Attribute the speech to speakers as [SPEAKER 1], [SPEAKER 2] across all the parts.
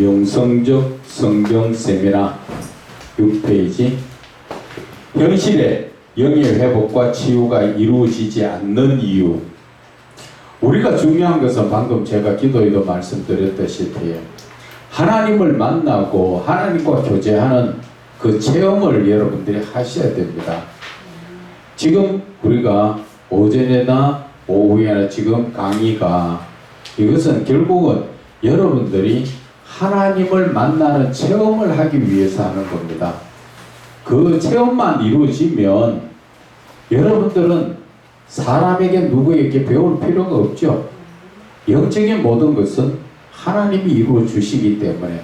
[SPEAKER 1] 영성적 성경 세미나 6페이지. 현실에 영의 회복과 치유가 이루어지지 않는 이유. 우리가 중요한 것은 방금 제가 기도에도 말씀드렸다시피 하나님을 만나고 하나님과 교제하는 그 체험을 여러분들이 하셔야 됩니다. 지금 우리가 오전에나 오후에나 지금 강의가 이것은 결국은 여러분들이 하나님을 만나는 체험을 하기 위해서 하는 겁니다. 그 체험만 이루어지면 여러분들은 사람에게 누구에게 배울 필요가 없죠. 영적인 모든 것은 하나님이 이루어 주시기 때문에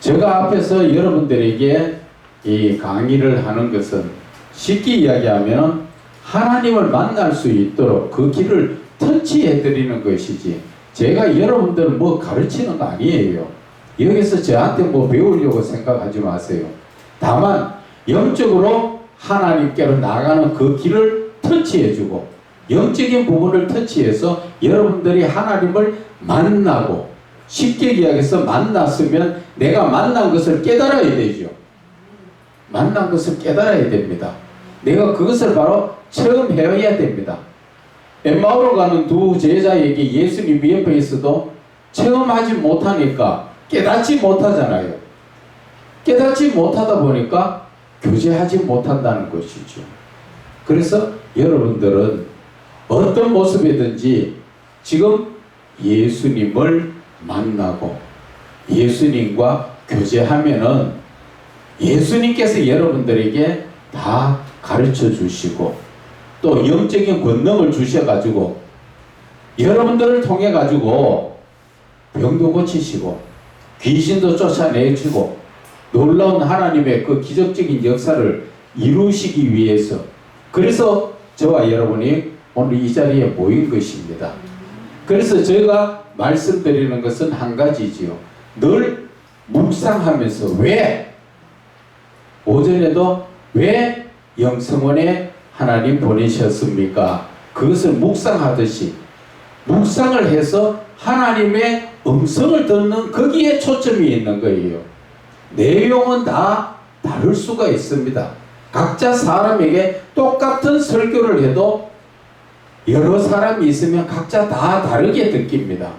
[SPEAKER 1] 제가 앞에서 여러분들에게 이 강의를 하는 것은 쉽게 이야기하면 하나님을 만날 수 있도록 그 길을 터치해 드리는 것이지 제가 여러분들을 뭐 가르치는 거 아니에요. 여기서 저한테 뭐 배우려고 생각하지 마세요. 다만 영적으로 하나님께로 나가는 그 길을 터치해주고 영적인 부분을 터치해서 여러분들이 하나님을 만나고 쉽게 이야기해서 만났으면 내가 만난 것을 깨달아야 되죠. 만난 것을 깨달아야 됩니다. 내가 그것을 바로 체험해야 됩니다. 엠마오로 가는 두 제자에게 예수님이 옆에 있어도 체험하지 못하니까 깨닫지 못하잖아요. 깨닫지 못하다 보니까 교제하지 못한다는 것이죠. 그래서 여러분들은 어떤 모습이든지 지금 예수님을 만나고 예수님과 교제하면은 예수님께서 여러분들에게 다 가르쳐 주시고 또 영적인 권능을 주셔가지고 여러분들을 통해 가지고 병도 고치시고 귀신도 쫓아내시고 놀라운 하나님의 그 기적적인 역사를 이루시기 위해서 그래서 저와 여러분이 오늘 이 자리에 모인 것입니다. 그래서 제가 말씀드리는 것은 한 가지지요. 늘 묵상하면서 오전에도 왜 영성원에 하나님 보내셨습니까? 그것을 묵상하듯이 묵상을 해서 하나님의 음성을 듣는 거기에 초점이 있는 거예요. 내용은 다 다를 수가 있습니다. 각자 사람에게 똑같은 설교를 해도 여러 사람이 있으면 각자 다 다르게 느낍니다.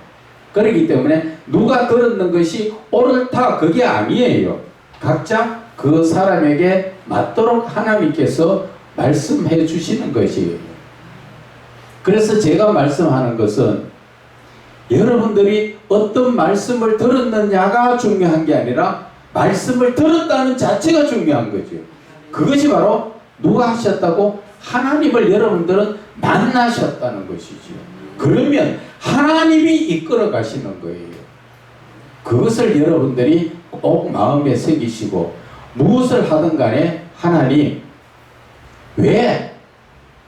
[SPEAKER 1] 그렇기 때문에 누가 들었는 것이 옳다 그게 아니에요. 각자 그 사람에게 맞도록 하나님께서 말씀해 주시는 것이에요. 그래서 제가 말씀하는 것은 여러분들이 어떤 말씀을 들었느냐가 중요한 게 아니라 말씀을 들었다는 자체가 중요한 거죠. 그것이 바로 누가 하셨다고? 하나님을 여러분들은 만나셨다는 것이죠. 그러면 하나님이 이끌어 가시는 거예요. 그것을 여러분들이 꼭 마음에 새기시고 무엇을 하든 간에 하나님 왜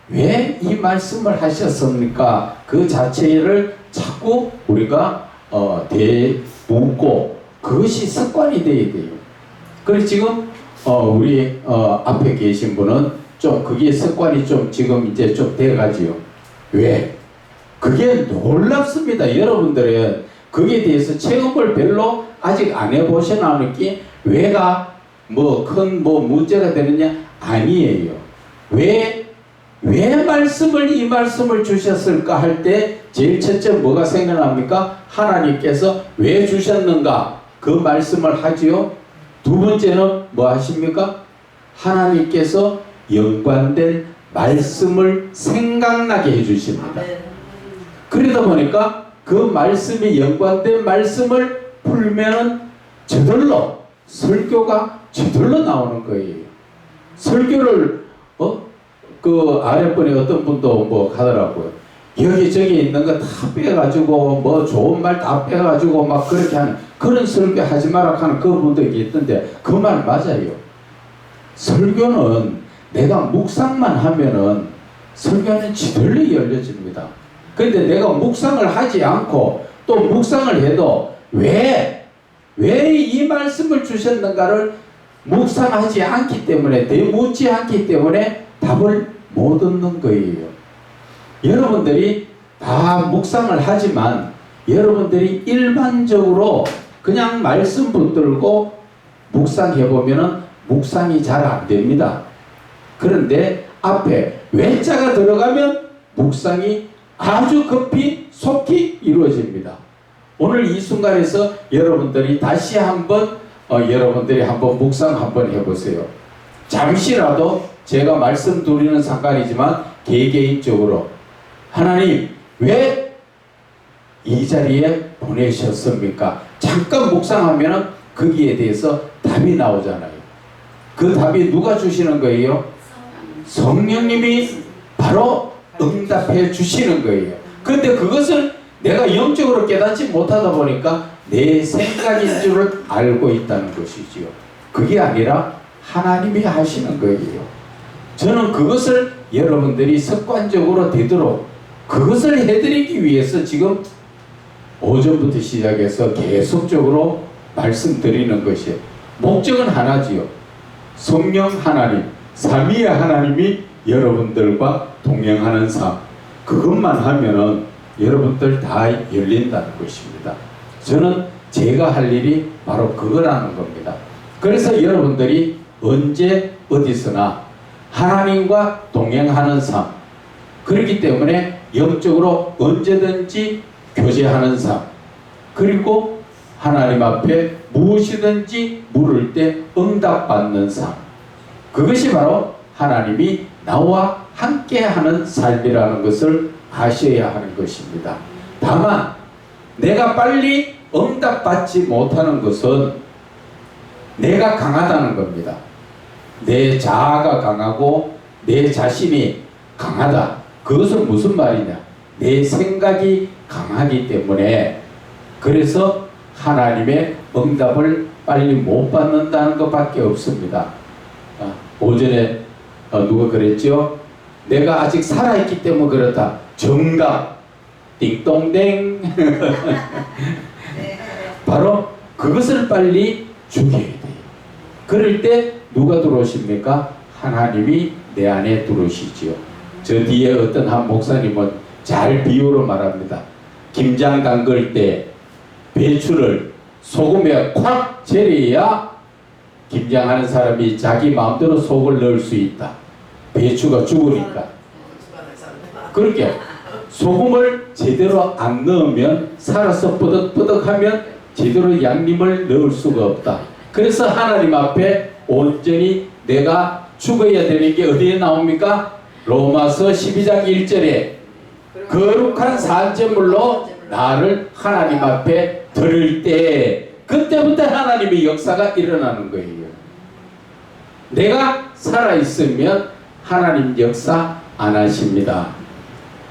[SPEAKER 1] 이 말씀을 하셨습니까? 그 자체를 자꾸 우리가 묻고 그것이 습관이 되어야 돼요. 그래서 지금 우리 앞에 계신 분은 좀 그게 습관이 좀 지금 이제 좀 돼가지요. 왜? 그게 놀랍습니다. 여러분들은 거기에 대해서 체험을 별로 아직 안 해보셔나니까 왜가 뭐 큰 문제가 되느냐? 아니에요. 왜 이 말씀을 주셨을까 할 때 제일 첫째 뭐가 생각납니까? 하나님께서 왜 주셨는가? 그 말씀을 하지요. 두 번째는 뭐 하십니까? 하나님께서 연관된 말씀을 생각나게 해주십니다. 그러다 보니까 그 말씀이 연관된 말씀을 풀면은 저절로 설교가 저절로 나오는 거예요. 설교를 그 아랫번에 어떤 분도 뭐 가더라고요. 여기저기 있는 거 다 빼가지고 뭐 좋은 말 다 빼가지고 막 그렇게 하는 그런 설교 하지 마라 하는 그 분도 있던데 그 말 맞아요. 설교는 내가 묵상만 하면은 설교는 지들러 열려집니다. 근데 내가 묵상을 하지 않고 또 묵상을 해도 왜 이 말씀을 주셨는가를 묵상하지 않기 때문에 되묻지 않기 때문에 답을 못 얻는 거예요. 여러분들이 다 묵상을 하지만 여러분들이 일반적으로 그냥 말씀 붙들고 묵상해보면은 묵상이 잘 안 됩니다. 그런데 앞에 외자가 들어가면 묵상이 아주 급히 속히 이루어집니다. 오늘 이 순간에서 여러분들이 다시 한번 여러분들이 한번 묵상 한번 해보세요. 잠시라도 제가 말씀드리는 상관이지만 개개인적으로 하나님 왜 이 자리에 보내셨습니까? 잠깐 묵상하면 거기에 대해서 답이 나오잖아요. 그 답이 누가 주시는 거예요? 성령님이 바로 응답해 주시는 거예요. 그런데 그것을 내가 영적으로 깨닫지 못하다 보니까 내 생각인 줄을 알고 있다는 것이지요. 그게 아니라 하나님이 하시는 거예요. 저는 그것을 여러분들이 습관적으로 되도록 그것을 해드리기 위해서 지금 오전부터 시작해서 계속적으로 말씀드리는 것이에요. 목적은 하나지요. 성령 하나님, 삼위의 하나님이 여러분들과 동행하는 삶. 그것만 하면은 여러분들 다 열린다는 것입니다. 저는 제가 할 일이 바로 그거라는 겁니다. 그래서 여러분들이 언제 어디서나 하나님과 동행하는 삶. 그렇기 때문에 영적으로 언제든지 교제하는 삶. 그리고 하나님 앞에 무엇이든지 물을 때 응답받는 삶. 그것이 바로 하나님이 나와 함께하는 삶이라는 것을 아셔야 하는 것입니다. 다만 내가 빨리 응답받지 못하는 것은 내가 강하다는 겁니다. 내 자아가 강하고 내 자신이 강하다. 그것은 무슨 말이냐? 내 생각이 강하기 때문에 그래서 하나님의 응답을 빨리 못 받는다는 것밖에 없습니다. 오전에 누가 그랬죠? 내가 아직 살아있기 때문에 그렇다. 정답 띵동댕. 바로 그것을 빨리 죽여야 돼요. 그럴 때 누가 들어오십니까? 하나님이 내 안에 들어오시지요. 저 뒤에 어떤 한 목사님은 잘 비유로 말합니다. 김장 담글 때 배추를 소금에 콱 절여야 김장하는 사람이 자기 마음대로 속을 넣을 수 있다. 배추가 죽으니까. 그렇게 소금을 제대로 안 넣으면 살아서 뻐덕뻐덕하면 제대로 양념을 넣을 수가 없다. 그래서 하나님 앞에 온전히 내가 죽어야 되는 게 어디에 나옵니까? 로마서 12장 1절에 거룩한 산재물로 나를 하나님 앞에 드릴 때 그때부터 하나님의 역사가 일어나는 거예요. 내가 살아있으면 하나님 역사 안 하십니다.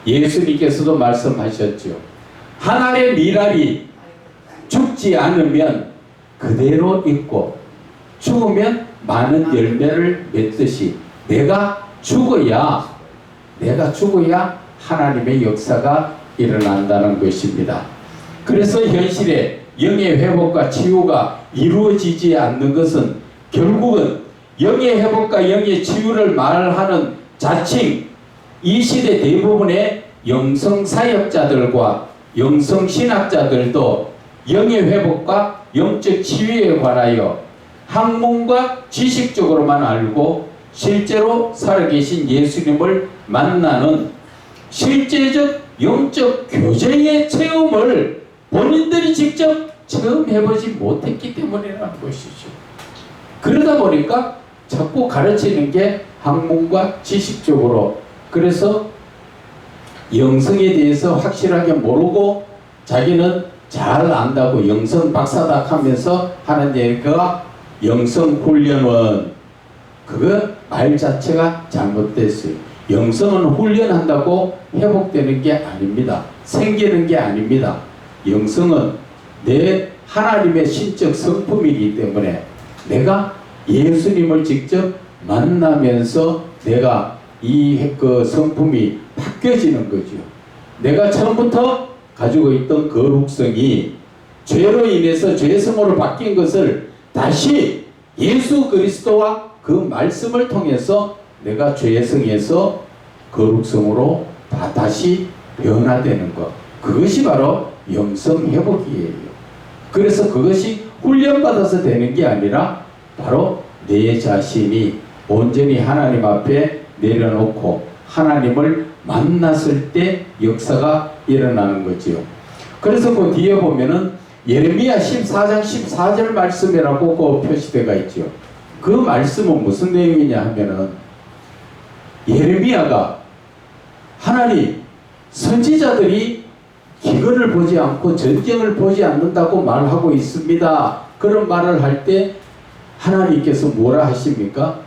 [SPEAKER 1] 예수님께서도 말씀하셨죠. 하나의 미랄이 죽지 않으면 그대로 있고 죽으면 많은 열매를 맺듯이 내가 죽어야 하나님의 역사가 일어난다는 것입니다. 그래서 현실에 영의 회복과 치유가 이루어지지 않는 것은 결국은 영의 회복과 영의 치유를 말하는 자칭 이 시대 대부분의 영성사역자들과 영성신학자들도 영의 회복과 영적 치유에 관하여 학문과 지식적으로만 알고 실제로 살아계신 예수님을 만나는 실제적 영적 교제의 체험을 본인들이 직접 체험해보지 못했기 때문이라는 것이죠. 그러다 보니까 자꾸 가르치는 게 학문과 지식적으로, 그래서 영성에 대해서 확실하게 모르고 자기는 잘 안다고 영성 박사다 하면서 하는 얘기가 영성 훈련은 그거 말 자체가 잘못됐어요. 영성은 훈련한다고 회복되는 게 아닙니다. 생기는 게 아닙니다. 영성은 내 하나님의 신적 성품이기 때문에 내가 예수님을 직접 만나면서 내가 그 성품이 바뀌어지는 거죠. 내가 처음부터 가지고 있던 거룩성이 죄로 인해서 죄성으로 바뀐 것을 다시 예수 그리스도와 그 말씀을 통해서 내가 죄성에서 거룩성으로 다시 변화되는 것. 그것이 바로 영성 회복이에요. 그래서 그것이 훈련받아서 되는 게 아니라 바로 내 자신이 온전히 하나님 앞에 내려놓고 하나님을 만났을 때 역사가 일어나는 거지요. 그래서 그 뒤에 보면은 예레미야 14장 14절 말씀이라고 그 표시되어 있죠. 그 말씀은 무슨 내용이냐 하면은 예레미야가 하나님 선지자들이 기근을 보지 않고 전쟁을 보지 않는다고 말하고 있습니다. 그런 말을 할 때 하나님께서 뭐라 하십니까?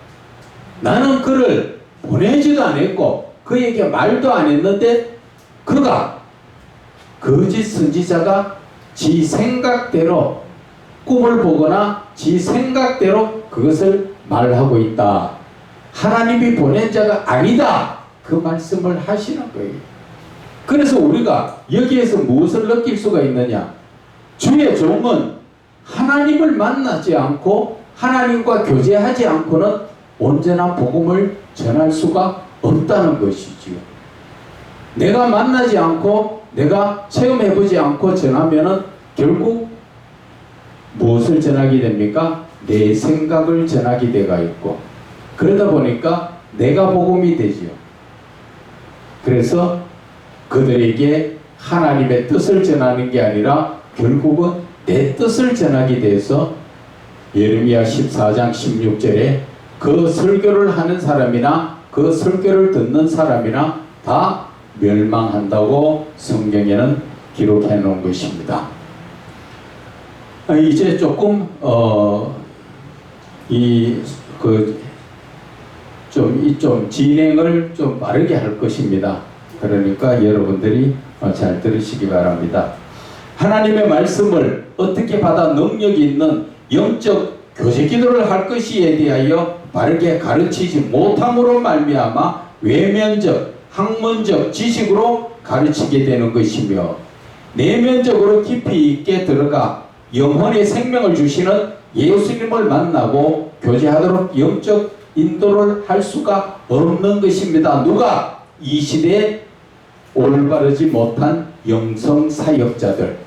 [SPEAKER 1] 나는 그를 보내지도 않았고 그에게 말도 안 했는데 그가 거짓 선지자가 지 생각대로 꿈을 보거나 지 생각대로 그것을 말하고 있다. 하나님이 보낸 자가 아니다. 그 말씀을 하시는 거예요. 그래서 우리가 여기에서 무엇을 느낄 수가 있느냐? 주의 종은 하나님을 만나지 않고 하나님과 교제하지 않고는 온전한 복음을 전할 수가 없다는 것이지요. 내가 만나지 않고 내가 체험해보지 않고 전하면은 결국 무엇을 전하게 됩니까? 내 생각을 전하게 되가 있고 그러다 보니까 내가 복음이 되지요. 그래서 그들에게 하나님의 뜻을 전하는 게 아니라 결국은 내 뜻을 전하게 돼서 예레미야 14장 16절에 그 설교를 하는 사람이나 그 설교를 듣는 사람이나 다 멸망한다고 성경에는 기록해 놓은 것입니다. 이제 조금 좀 진행을 좀 빠르게 할 것입니다. 그러니까 여러분들이 잘 들으시기 바랍니다. 하나님의 말씀을 어떻게 받아 능력이 있는 영적 교제 기도를 할 것이에 대하여 바르게 가르치지 못함으로 말미암아 외면적, 학문적 지식으로 가르치게 되는 것이며 내면적으로 깊이 있게 들어가 영혼의 생명을 주시는 예수님을 만나고 교제하도록 영적 인도를 할 수가 없는 것입니다. 누가? 이 시대에 올바르지 못한 영성 사역자들.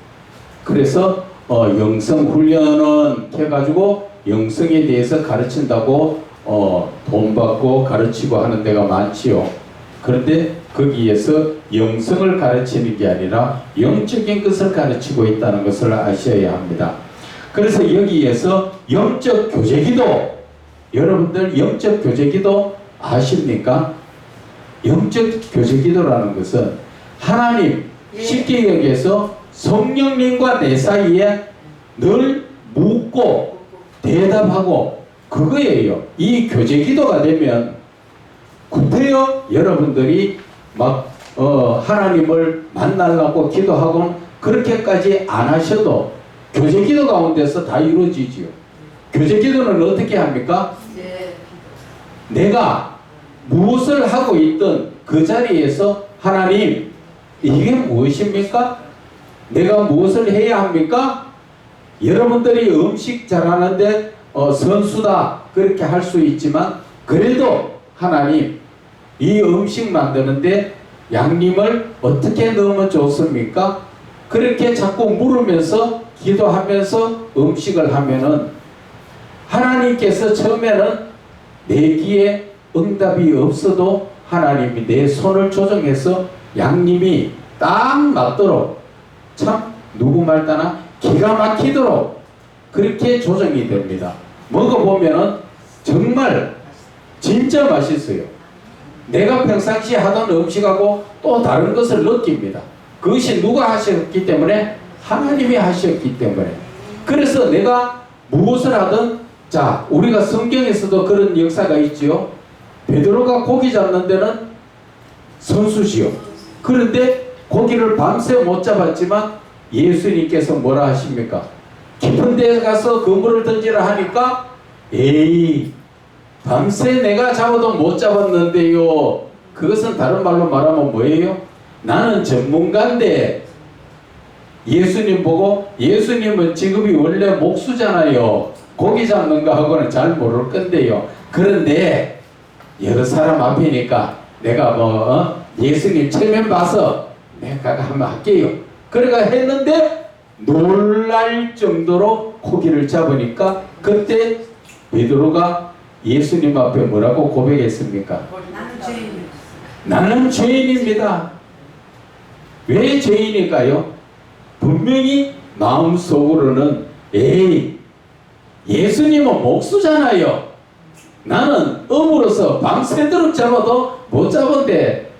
[SPEAKER 1] 그래서 영성 훈련은 해가지고 영성에 대해서 가르친다고 돈 받고 가르치고 하는 데가 많지요. 그런데 거기에서 영성을 가르치는 게 아니라 영적인 것을 가르치고 있다는 것을 아셔야 합니다. 그래서 여기에서 영적 교제기도, 여러분들 영적 교제기도 아십니까? 영적 교제기도라는 것은 하나님, 쉽게 얘기해서 성령님과 내 사이에 늘 묻고 대답하고 그거예요. 이 교제기도가 되면 구태여 여러분들이 막 하나님을 만나려고 기도하고 그렇게까지 안 하셔도 교제기도 가운데서 다 이루어지지요. 교제기도는 어떻게 합니까? 내가 무엇을 하고 있든 그 자리에서 하나님 이게 무엇입니까? 내가 무엇을 해야 합니까? 여러분들이 음식 잘하는데 선수다 그렇게 할 수 있지만 그래도 하나님 이 음식 만드는데 양념을 어떻게 넣으면 좋습니까? 그렇게 자꾸 물으면서 기도하면서 음식을 하면은 하나님께서 처음에는 내 귀에 응답이 없어도 하나님이 내 손을 조정해서 양념이 딱 맞도록 참 누구 말 따나 기가 막히도록 그렇게 조정이 됩니다. 먹어보면은 정말 진짜 맛있어요. 내가 평상시에 하던 음식하고 또 다른 것을 느낍니다. 그것이 누가 하셨기 때문에? 하나님이 하셨기 때문에. 그래서 내가 무엇을 하든 자 우리가 성경에서도 그런 역사가 있지요. 베드로가 고기 잡는 데는 선수지요. 그런데 고기를 밤새 못 잡았지만 예수님께서 뭐라 하십니까? 깊은 데에 가서 그물을 던지라 하니까 에이 밤새 내가 잡아도 못 잡았는데요. 그것은 다른 말로 말하면 뭐예요? 나는 전문가인데 예수님 보고 예수님은 직업이 원래 목수잖아요. 고기 잡는 거 하고는 잘 모를 건데요. 그런데 여러 사람 앞이니까 내가 예수님 체면 봐서 내가 한번 할게요. 그래가 했는데 놀랄 정도로 고기를 잡으니까 그때 베드로가 예수님 앞에 뭐라고 고백했습니까?
[SPEAKER 2] 나는 죄인입니다.
[SPEAKER 1] 나는 죄인입니다. 왜 죄인일까요? 분명히 마음속으로는 에이, 예수님은 목수잖아요. 나는 어부로서 밤새도록 잡아도 못 잡은데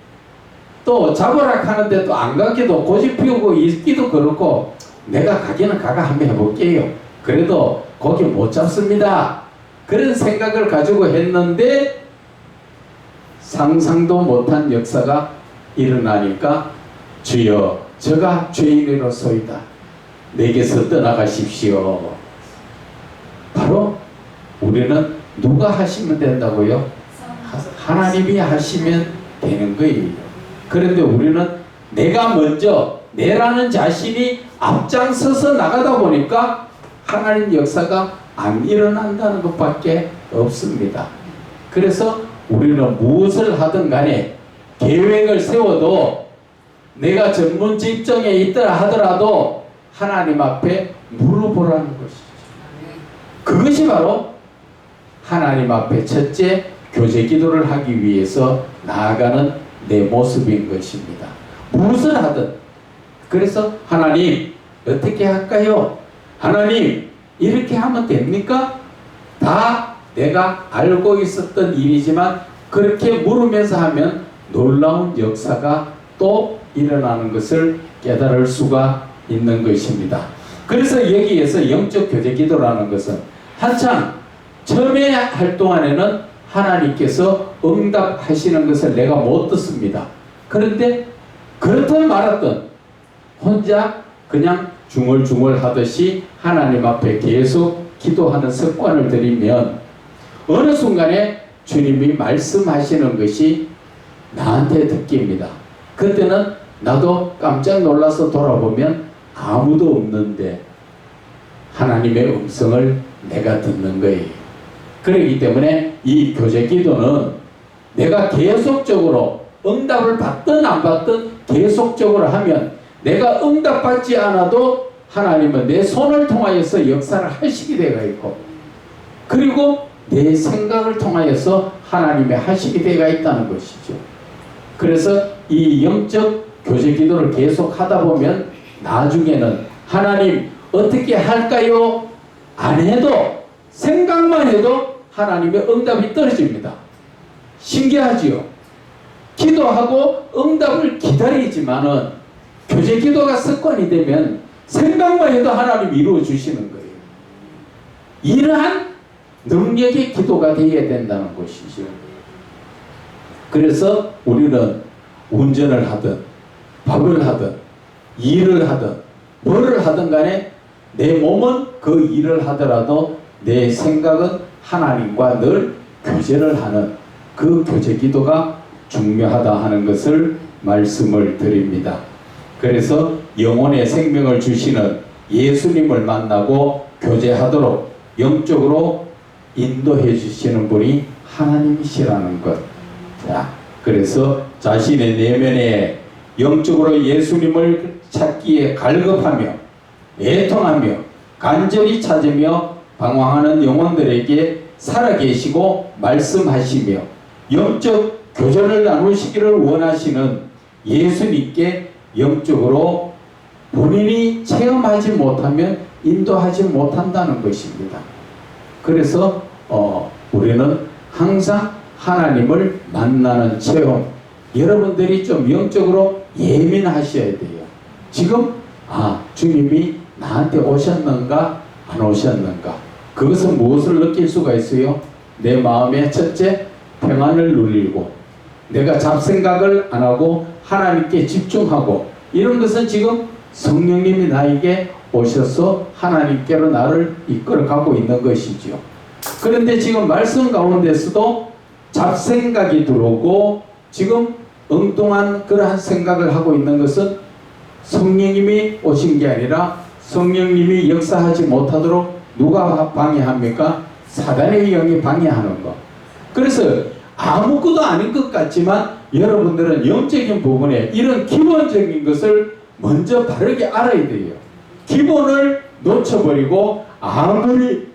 [SPEAKER 1] 또 잡으라 하는데 또 안 가기도 고집 피우고 있기도 그렇고 내가 가기는 가가 한번 해볼게요. 그래도 고기 못 잡습니다. 그런 생각을 가지고 했는데 상상도 못한 역사가 일어나니까 주여 저가 죄인으로소이다. 내게서 떠나가십시오. 바로 우리는 누가 하시면 된다고요? 하나님이 하시면 되는 거예요. 그런데 우리는 내가 먼저 내라는 자신이 앞장서서 나가다 보니까 하나님 역사가 안 일어난다는 것밖에 없습니다. 그래서 우리는 무엇을 하든 간에 계획을 세워도 내가 전문 직종에 있더라 하더라도 하나님 앞에 물어보라는 것이죠. 그것이 바로 하나님 앞에 첫째 교제 기도를 하기 위해서 나아가는 내 모습인 것입니다. 무엇을 하든. 그래서 하나님 어떻게 할까요? 하나님 이렇게 하면 됩니까? 다 내가 알고 있었던 일이지만 그렇게 물으면서 하면 놀라운 역사가 또 일어나는 것을 깨달을 수가 있는 것입니다. 그래서 여기에서 영적 교제 기도라는 것은 한창 처음에 할 동안에는 하나님께서 응답하시는 것을 내가 못 듣습니다. 그런데 그렇든 말았든 혼자 그냥 중얼중얼 하듯이 하나님 앞에 계속 기도하는 습관을 들이면 어느 순간에 주님이 말씀하시는 것이 나한테 듣깁니다. 그때는 나도 깜짝 놀라서 돌아보면 아무도 없는데 하나님의 음성을 내가 듣는 거예요. 그렇기 때문에 이 교제 기도는 내가 계속적으로 응답을 받든 안 받든 계속적으로 하면 내가 응답받지 않아도 하나님은 내 손을 통하여서 역사를 하시게 되어 있고 그리고 내 생각을 통하여서 하나님의 하시게 되어 있다는 것이죠. 그래서 이 영적 교제 기도를 계속 하다 보면 나중에는 하나님 어떻게 할까요? 안 해도 생각만 해도 하나님의 응답이 떨어집니다. 신기하지요? 기도하고 응답을 기다리지만은 교제 기도가 습관이 되면 생각만 해도 하나님이 이루어 주시는 거예요. 이러한 능력의 기도가 되어야 된다는 것이죠. 그래서 우리는 운전을 하든 밥을 하든 일을 하든 뭐를 하든 간에 내 몸은 그 일을 하더라도 내 생각은 하나님과 늘 교제를 하는 그 교제 기도가 중요하다 하는 것을 말씀을 드립니다. 그래서 영혼의 생명을 주시는 예수님을 만나고 교제하도록 영적으로 인도해 주시는 분이 하나님이시라는 것. 자, 그래서 자신의 내면에 영적으로 예수님을 찾기에 갈급하며 애통하며 간절히 찾으며 방황하는 영혼들에게 살아계시고 말씀하시며 영적 교제를 나누시기를 원하시는 예수님께 영적으로 본인이 체험하지 못하면 인도하지 못한다는 것입니다. 그래서 우리는 항상 하나님을 만나는 체험, 여러분들이 좀 영적으로 예민하셔야 돼요. 지금 주님이 나한테 오셨는가 안 오셨는가, 그것은 무엇을 느낄 수가 있어요? 내 마음에 첫째 평안을 누리고 내가 잡생각을 안 하고 하나님께 집중하고, 이런 것은 지금 성령님이 나에게 오셔서 하나님께로 나를 이끌어 가고 있는 것이죠. 그런데 지금 말씀 가운데서도 잡생각이 들어오고 지금 엉뚱한 그러한 생각을 하고 있는 것은 성령님이 오신 게 아니라 성령님이 역사하지 못하도록 누가 방해합니까? 사단의 영이 방해하는 것. 그래서 아무것도 아닌 것 같지만 여러분들은 영적인 부분에 이런 기본적인 것을 먼저 바르게 알아야 돼요. 기본을 놓쳐버리고 아무리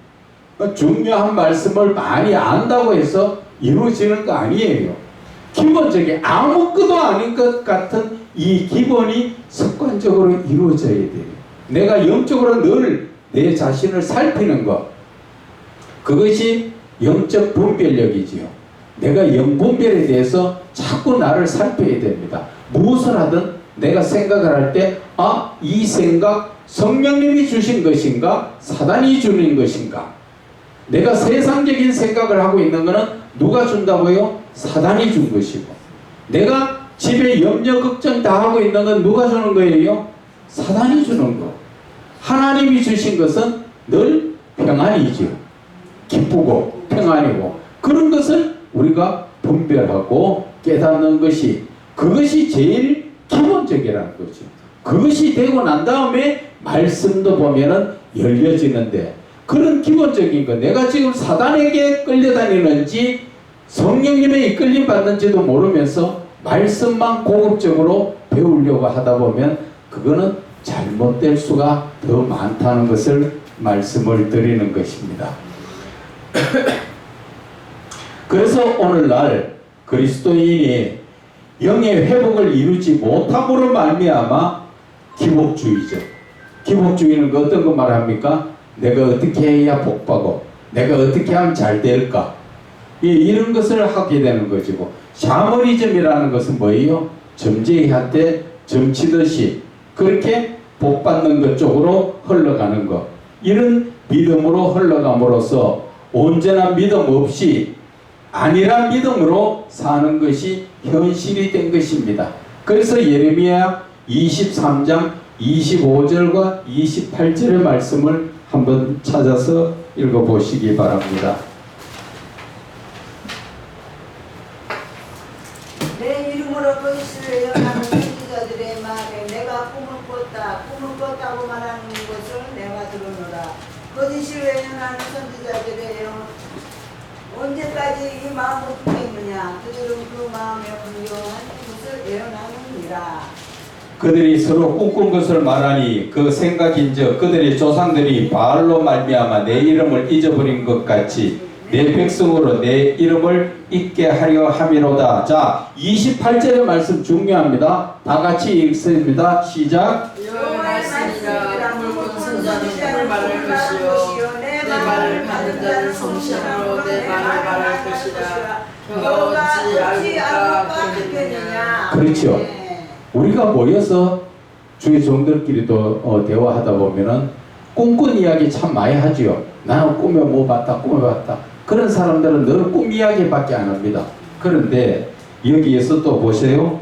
[SPEAKER 1] 중요한 말씀을 많이 안다고 해서 이루어지는 거 아니에요. 기본적인 아무것도 아닌 것 같은 이 기본이 습관적으로 이루어져야 돼요. 내가 영적으로 늘 내 자신을 살피는 것, 그것이 영적 분별력이지요. 내가 영분별에 대해서 자꾸 나를 살펴야 됩니다. 무엇을 하든 내가 생각을 할 때 이 생각 성령님이 주신 것인가 사단이 주는 것인가. 내가 세상적인 생각을 하고 있는 것은 누가 준다고요? 사단이 준 것이고, 내가 집에 염려 걱정 다 하고 있는 건 누가 주는 거예요? 사단이 주는 거. 하나님이 주신 것은 늘 평안이지요. 기쁘고 평안이고, 그런 것을 우리가 분별하고 깨닫는 것이, 그것이 제일 기본적이라는 거죠. 그것이 되고 난 다음에 말씀도 보면은 열려지는데, 그런 기본적인 거, 내가 지금 사단에게 끌려다니는지 성령님의 이끌림 받는지도 모르면서 말씀만 고급적으로 배우려고 하다 보면 그거는 잘못될 수가 더 많다는 것을 말씀을 드리는 것입니다. 그래서 오늘날 그리스도인이 영의 회복을 이루지 못함으로 말미암아 기복주의죠. 기복주의는 어떤 거 말합니까? 내가 어떻게 해야 복받고 내가 어떻게 하면 잘 될까? 이런 것을 하게 되는 것이고, 샤머니즘이라는 것은 뭐예요? 점쟁이한테 점치듯이 그렇게 복받는 것 쪽으로 흘러가는 것, 이런 믿음으로 흘러감으로써 온전한 믿음 없이 아니란 믿음으로 사는 것이 현실이 된 것입니다. 그래서 예레미야 23장 25절과 28절의 말씀을 한번 찾아서 읽어보시기 바랍니다.
[SPEAKER 2] 내 이름으로 거짓을 예언하는 선지자들의 말에 내가 꿈을 꿨다고 말하는 것을 내가 들으노라. 거짓을 예언하는 선지자들의 예언 언제까지 이 마음을 품겠느냐? 그들은 그 마음에 불경한 것을 예언하느니라.
[SPEAKER 1] 그들이 서로 꿈꾼 것을 말하니 그 생각인즉 그들의 조상들이 바알로 말미암아 내 이름을 잊어버린 것 같이 내 백성으로 내 이름을 잊게 하려 함이로다. 자, 28절의 말씀 중요합니다. 다 같이 읽습니다. 시작.
[SPEAKER 3] 여호와의 말씀이라 물은 선자는 꿈을 말할 것이요 내 말을 받는 자는 성실함으로 내 말을 말할 것이라. 그가 어찌 알까 그러겠느냐.
[SPEAKER 1] 그렇죠. 우리가 모여서 주의 종들끼리도 대화하다 보면은 꿈꾼 이야기 참 많이 하지요. 나는 꿈에 뭐 봤다, 꿈에 봤다. 그런 사람들은 늘 꿈 이야기밖에 안 합니다. 그런데 여기에서 또 보세요.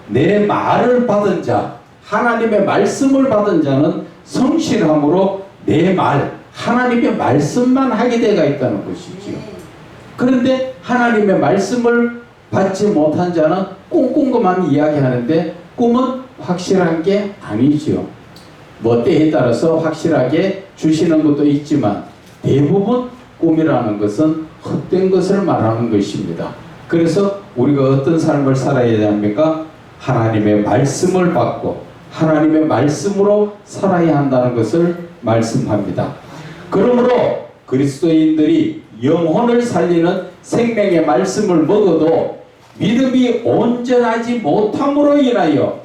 [SPEAKER 1] 내 말을 받은 자, 하나님의 말씀을 받은 자는 성실함으로 내 말, 하나님의 말씀만 하게 되어 있다는 것이지요. 그런데 하나님의 말씀을 받지 못한 자는 꿈꾼 것만 이야기하는데 꿈은 확실한 게 아니죠. 뭐 때에 따라서 확실하게 주시는 것도 있지만 대부분 꿈이라는 것은 헛된 것을 말하는 것입니다. 그래서 우리가 어떤 삶을 살아야 합니까? 하나님의 말씀을 받고 하나님의 말씀으로 살아야 한다는 것을 말씀합니다. 그러므로 그리스도인들이 영혼을 살리는 생명의 말씀을 먹어도 믿음이 온전하지 못함으로 인하여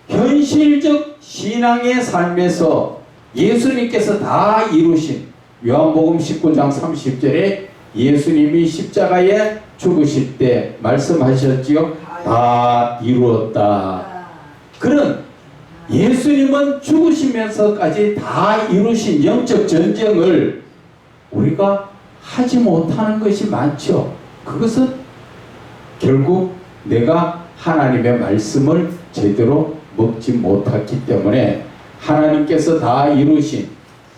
[SPEAKER 1] 현실적 신앙의 삶에서 예수님께서 다 이루신 요한복음 19장 30절에 예수님이 십자가에 죽으실 때 말씀하셨지요. 다 이루었다. 그런 예수님은 죽으시면서까지 다 이루신 영적 전쟁을 우리가 하지 못하는 것이 많죠. 그것은 결국 내가 하나님의 말씀을 제대로 먹지 못했기 때문에 하나님께서 다 이루신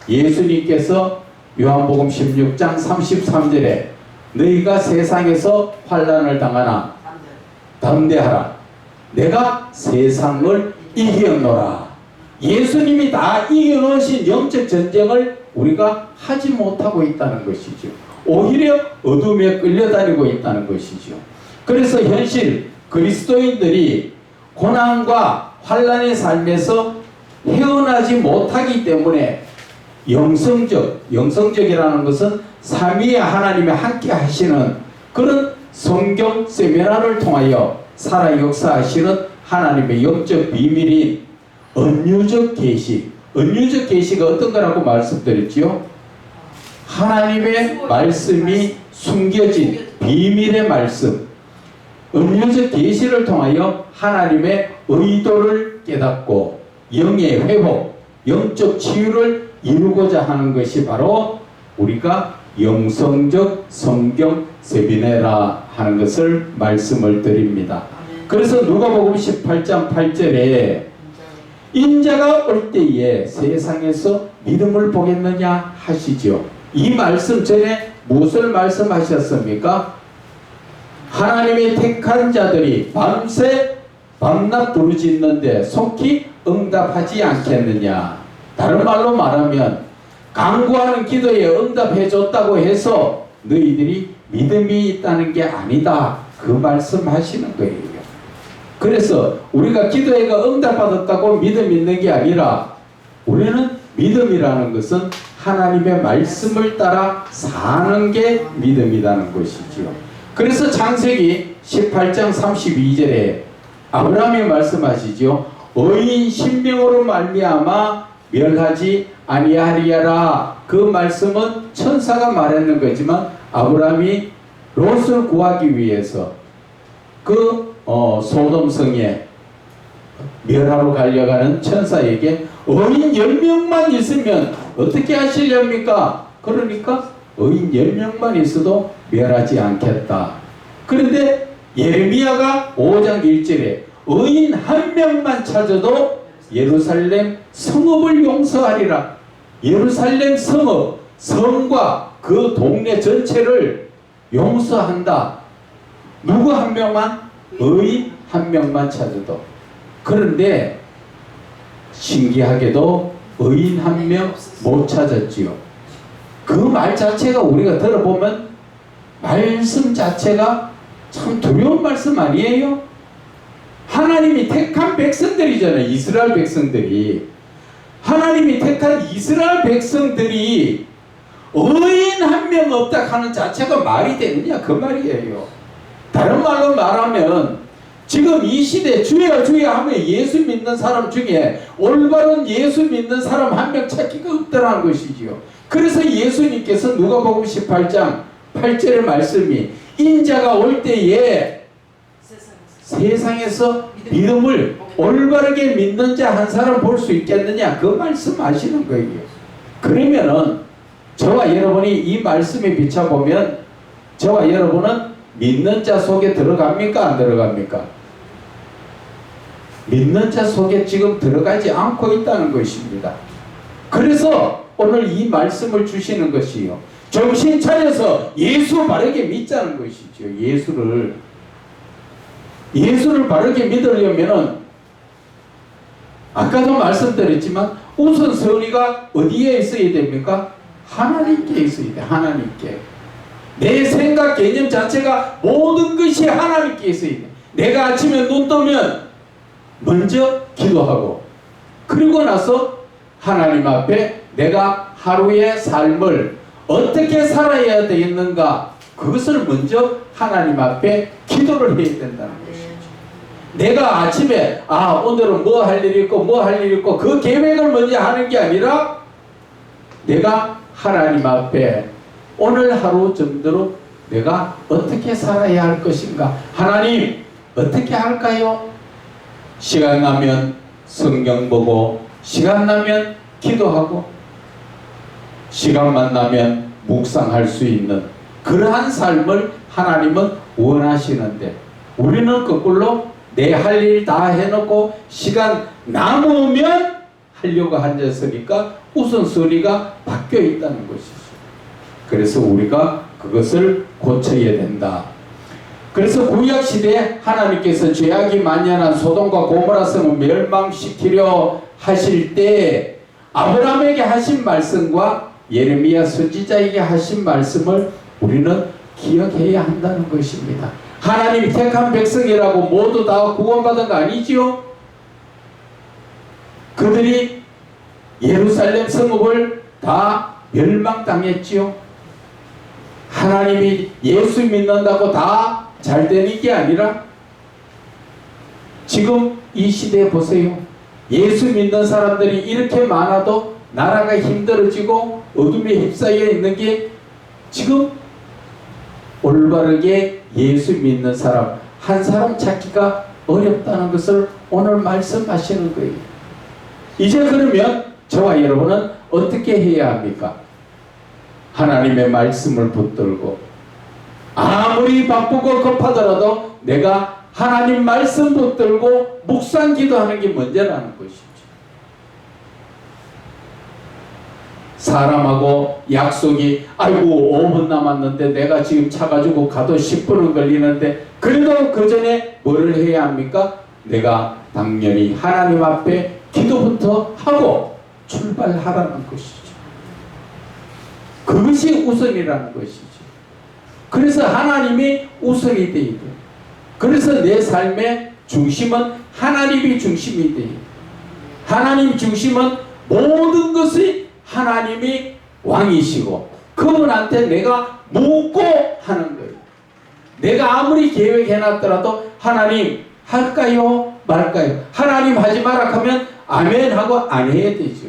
[SPEAKER 1] 예수님께서 요한복음 16장 33절에 너희가 세상에서 환난을 당하나 담대하라. 내가 세상을 이겨노라. 예수님이 다 이겨놓으신 영적 전쟁을 우리가 하지 못하고 있다는 것이죠. 오히려 어둠에 끌려다니고 있다는 것이죠. 그래서 현실 그리스도인들이 고난과 환난의 삶에서 헤어나지 못하기 때문에 영성적이라는 것은 삼위의 하나님이 함께 하시는 그런 성경 세미나를 통하여 살아 역사하시는 하나님의 영적 비밀인 은유적 계시. 은유적 계시가 어떤 거라고 말씀드렸지요? 하나님의 말씀이 숨겨진 비밀의 말씀. 은유적 계시를 통하여 하나님의 의도를 깨닫고 영의 회복, 영적 치유를 이루고자 하는 것이 바로 우리가 영성적 성경 세미나라 하는 것을 말씀을 드립니다. 그래서 누가복음 18장 8절에 인자가 올 때에 세상에서 믿음을 보겠느냐 하시죠. 이 말씀 전에 무엇을 말씀하셨습니까? 하나님의 택한 자들이 밤새 밤낮 부르짖는데 속히 응답하지 않겠느냐. 다른 말로 말하면 간구하는 기도에 응답해 줬다고 해서 너희들이 믿음이 있다는 게 아니다. 그 말씀하시는 거예요. 그래서 우리가 기도에가 응답받았다고 믿음 있는 게 아니라 우리는 믿음이라는 것은 하나님의 말씀을 따라 사는 게 믿음이라는 것이지요. 그래서 창세기 18장 32절에 아브라함이 말씀하시죠. 의인 신명으로 말미암아 멸하지 아니하리라. 그 말씀은 천사가 말하는 거지만 아브라함이 롯을 구하기 위해서 그 소돔성에 멸하러 가려가는 천사에게 의인 10명만 있으면 어떻게 하시렵니까? 그러니까 의인 10명만 있어도 멸하지 않겠다. 그런데 예레미야가 5장 1절에 의인 1명만 찾아도 예루살렘 성읍을 용서하리라. 예루살렘 성읍, 성과 그 동네 전체를 용서한다. 누구 1명만? 의인 1명만 찾아도. 그런데 신기하게도 의인 1명 못 찾았지요. 그 말 자체가 우리가 들어보면 말씀 자체가 참 두려운 말씀 아니에요? 하나님이 택한 백성들이잖아요. 이스라엘 백성들이. 하나님이 택한 이스라엘 백성들이 의인 1명 없다 하는 자체가 말이 되느냐 그 말이에요. 다른 말로 말하면 지금 이 시대 주여 주여 하면 예수 믿는 사람 중에 올바른 예수 믿는 사람 1명 찾기가 없다는 것이지요. 그래서 예수님께서 누가복음 18장 8절의 말씀이 인자가 올 때에 세상에서 믿음을 올바르게 믿는 자 한 사람 볼 수 있겠느냐 그 말씀하시는 거예요. 그러면은 저와 여러분이 이 말씀에 비춰보면 저와 여러분은 믿는 자 속에 들어갑니까 안 들어갑니까? 믿는 자 속에 지금 들어가지 않고 있다는 것입니다. 그래서 오늘 이 말씀을 주시는 것이요. 정신 차려서 예수 바르게 믿자는 것이죠. 예수를 바르게 믿으려면은 아까도 말씀드렸지만 우선순위가 어디에 있어야 됩니까? 하나님께 있어야 돼. 하나님께. 내 생각 개념 자체가 모든 것이 하나님께 있어야 돼. 내가 아침에 눈 뜨면 먼저 기도하고 그리고 나서 하나님 앞에 내가 하루의 삶을 어떻게 살아야 되겠는가 그것을 먼저 하나님 앞에 기도를 해야 된다는 것이죠. 내가 아침에 오늘은 뭐 할 일이 있고 뭐 할 일이 있고 그 계획을 먼저 하는 게 아니라 내가 하나님 앞에 오늘 하루 정도로 내가 어떻게 살아야 할 것인가. 하나님 어떻게 할까요? 시간 나면 성경 보고 시간 나면 기도하고 시간만 나면 묵상할 수 있는 그러한 삶을 하나님은 원하시는데 우리는 거꾸로 내 할 일 다 해놓고 시간 남으면 하려고 앉았으니까 우선순위가 바뀌어 있다는 것이죠. 그래서 우리가 그것을 고쳐야 된다. 그래서 구약시대에 하나님께서 죄악이 만연한 소돔과 고모라 성을 멸망시키려 하실 때 아브라함에게 하신 말씀과 예레미야 선지자에게 하신 말씀을 우리는 기억해야 한다는 것입니다. 하나님이 택한 백성이라고 모두 다 구원받은 거 아니지요? 그들이 예루살렘 성읍을 다 멸망당했지요. 하나님이 예수 믿는다고 다 잘 되는 게 아니라 지금 이 시대에 보세요. 예수 믿는 사람들이 이렇게 많아도 나라가 힘들어지고 어둠에 휩싸여 있는 게 지금 올바르게 예수 믿는 사람 한 사람 찾기가 어렵다는 것을 오늘 말씀하시는 거예요. 이제 그러면 저와 여러분은 어떻게 해야 합니까? 하나님의 말씀을 붙들고 아무리 바쁘고 급하더라도 내가 하나님 말씀 붙들고 묵상 기도하는 게 문제라는 것이죠. 사람하고 약속이 아이고 5분 남았는데 내가 지금 차 가지고 가도 10분은 걸리는데 그래도 그 전에 뭐를 해야 합니까? 내가 당연히 하나님 앞에 기도부터 하고 출발하라는 것이죠. 그것이 우선이라는 것이죠. 그래서 하나님이 우선이 되어야 돼요. 그래서 내 삶의 중심은 하나님이 중심이 돼요. 하나님 중심은 모든 것이 하나님이 왕이시고 그분한테 내가 묻고 하는 거예요. 내가 아무리 계획해놨더라도 하나님 할까요 말까요? 하나님 하지 마라 하면 아멘 하고 안 해야 되죠.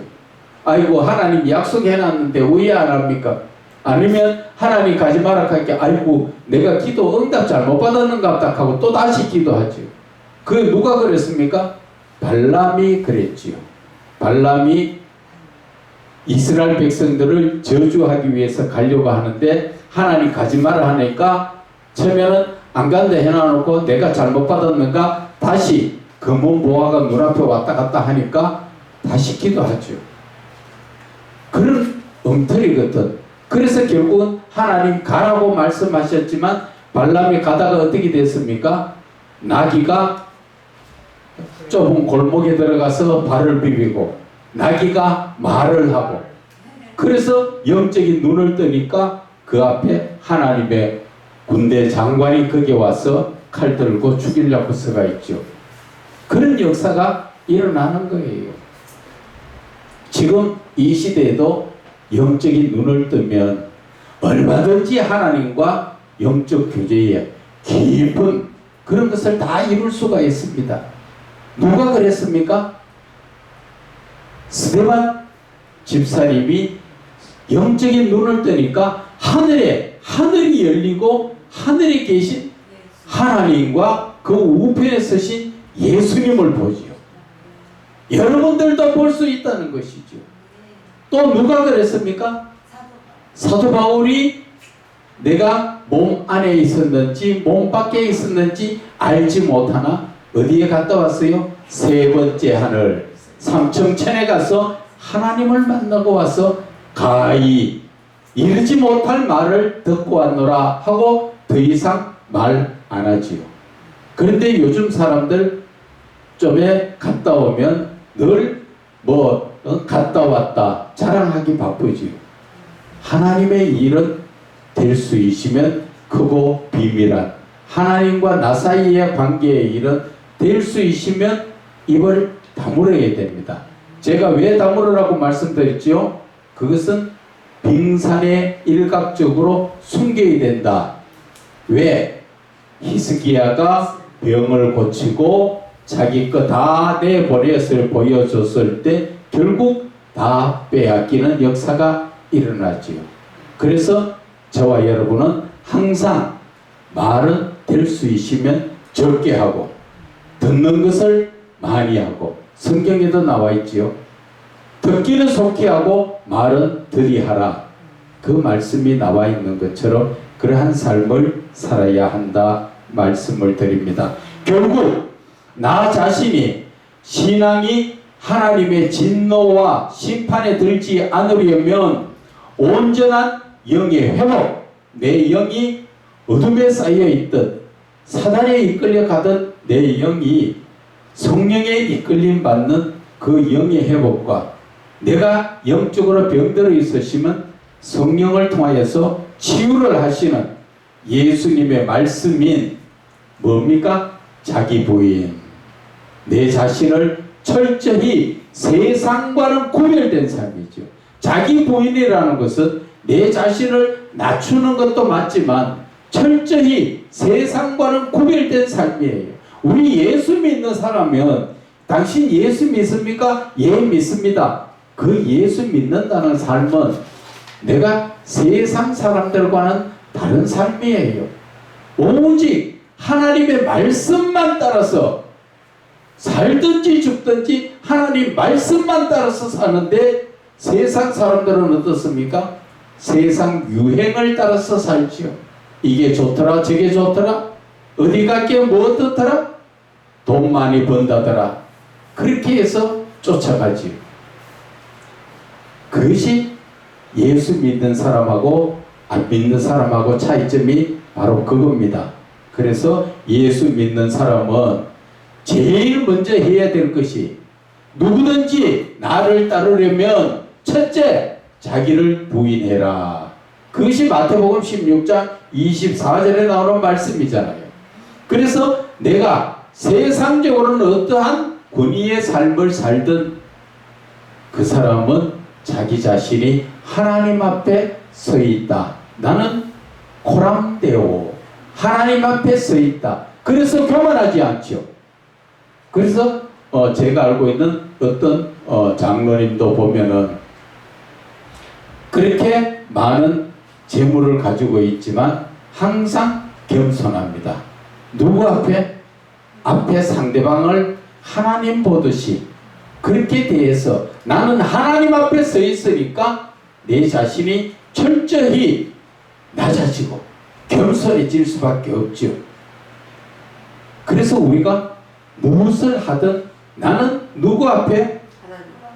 [SPEAKER 1] 아이고 하나님 약속해놨는데 왜 안 합니까? 아니면 하나님 가지 마라 할게 아이고 내가 기도 응답 잘못 받았는가 보다 하고 또 다시 기도하죠. 그 누가 그랬습니까? 발람이 그랬지요. 발람이 이스라엘 백성들을 저주하기 위해서 가려고 하는데 하나님 가지 마라 하니까 처음에는 안 간다 해놔놓고 내가 잘못 받았는가 다시 검은 보화가 눈앞에 왔다 갔다 하니까 다시 기도하죠. 그런 엉터리거든. 그래서 결국은 하나님 가라고 말씀하셨지만 발람이 가다가 어떻게 됐습니까? 나귀가 좁은 골목에 들어가서 발을 비비고 나귀가 말을 하고 그래서 영적인 눈을 뜨니까 그 앞에 하나님의 군대 장관이 거기에 와서 칼 들고 죽이려고 서가 있죠. 그런 역사가 일어나는 거예요. 지금 이 시대에도 영적인 눈을 뜨면 얼마든지 하나님과 영적 교제에 깊은 그런 것을 다 이룰 수가 있습니다. 누가 그랬습니까? 스데반 집사님이 영적인 눈을 뜨니까 하늘이 열리고 하늘에 계신 하나님과 그 우편에 서신 예수님을 보지요. 여러분들도 볼 수 있다는 것이죠. 또 누가 그랬습니까? 사도 바울이 내가 몸 안에 있었는지 몸 밖에 있었는지 알지 못하나 어디에 갔다 왔어요? 세 번째 하늘 삼청천에 가서 하나님을 만나고 와서 가히 이르지 못할 말을 듣고 왔노라 하고 더 이상 말 안 하지요. 그런데 요즘 사람들 좀에 갔다 오면 늘 갔다 왔다 자랑하기 바쁘지요. 하나님의 일은 될 수 있으면 크고 비밀한 하나님과 나 사이의 관계의 일은 될 수 있으면 입을 다물어야 됩니다. 제가 왜 다물으라고 말씀드렸지요? 그것은 빙산에 일각적으로 숨겨야 된다. 왜? 히스기야가 병을 고치고 자기 거 다 내버렸을 보여줬을 때 결국 다 빼앗기는 역사가 일어나지요. 그래서 저와 여러분은 항상 말은 될 수 있으면 적게 하고 듣는 것을 많이 하고 성경에도 나와 있지요. 듣기는 속히 하고 말은 들이 하라. 그 말씀이 나와 있는 것처럼 그러한 삶을 살아야 한다 말씀을 드립니다. 결국 나 자신이 신앙이 하나님의 진노와 심판에 들지 않으려면 온전한 영의 회복, 내 영이 어둠에 쌓여있던 사단에 이끌려 가던 내 영이 성령에 이끌림 받는 그 영의 회복과 내가 영적으로 병들어 있으시면 성령을 통하여서 치유를 하시는 예수님의 말씀인 뭡니까? 자기 부인. 내 자신을 철저히 세상과는 구별된 삶이죠. 자기 부인이라는 것은 내 자신을 낮추는 것도 맞지만 철저히 세상과는 구별된 삶이에요. 우리 예수 믿는 사람은 당신 예수 믿습니까? 예, 믿습니다. 그 예수 믿는다는 삶은 내가 세상 사람들과는 다른 삶이에요. 오직 하나님의 말씀만 따라서 살든지 죽든지 하나님 말씀만 따라서 사는데, 세상 사람들은 어떻습니까? 세상 유행을 따라서 살지요. 이게 좋더라 저게 좋더라, 어디 갈게 뭐 어떻더라, 돈 많이 번다더라, 그렇게 해서 쫓아가지요. 그것이 예수 믿는 사람하고 안 믿는 사람하고 차이점이 바로 그겁니다. 그래서 예수 믿는 사람은 제일 먼저 해야 될 것이, 누구든지 나를 따르려면 첫째 자기를 부인해라. 그것이 마태복음 16장 24절에 나오는 말씀이잖아요. 그래서 내가 세상적으로는 어떠한 권위의 삶을 살든 그 사람은 자기 자신이 하나님 앞에 서 있다. 나는 코람데오, 하나님 앞에 서 있다. 그래서 교만하지 않죠. 그래서 제가 알고 있는 어떤 장로님도 보면은 그렇게 많은 재물을 가지고 있지만 항상 겸손합니다. 누구 앞에? 앞에 상대방을 하나님 보듯이 그렇게 대해서 나는 하나님 앞에 서 있으니까 내 자신이 철저히 낮아지고 겸손해질 수밖에 없죠. 그래서 우리가 무엇을 하든 나는 누구 앞에?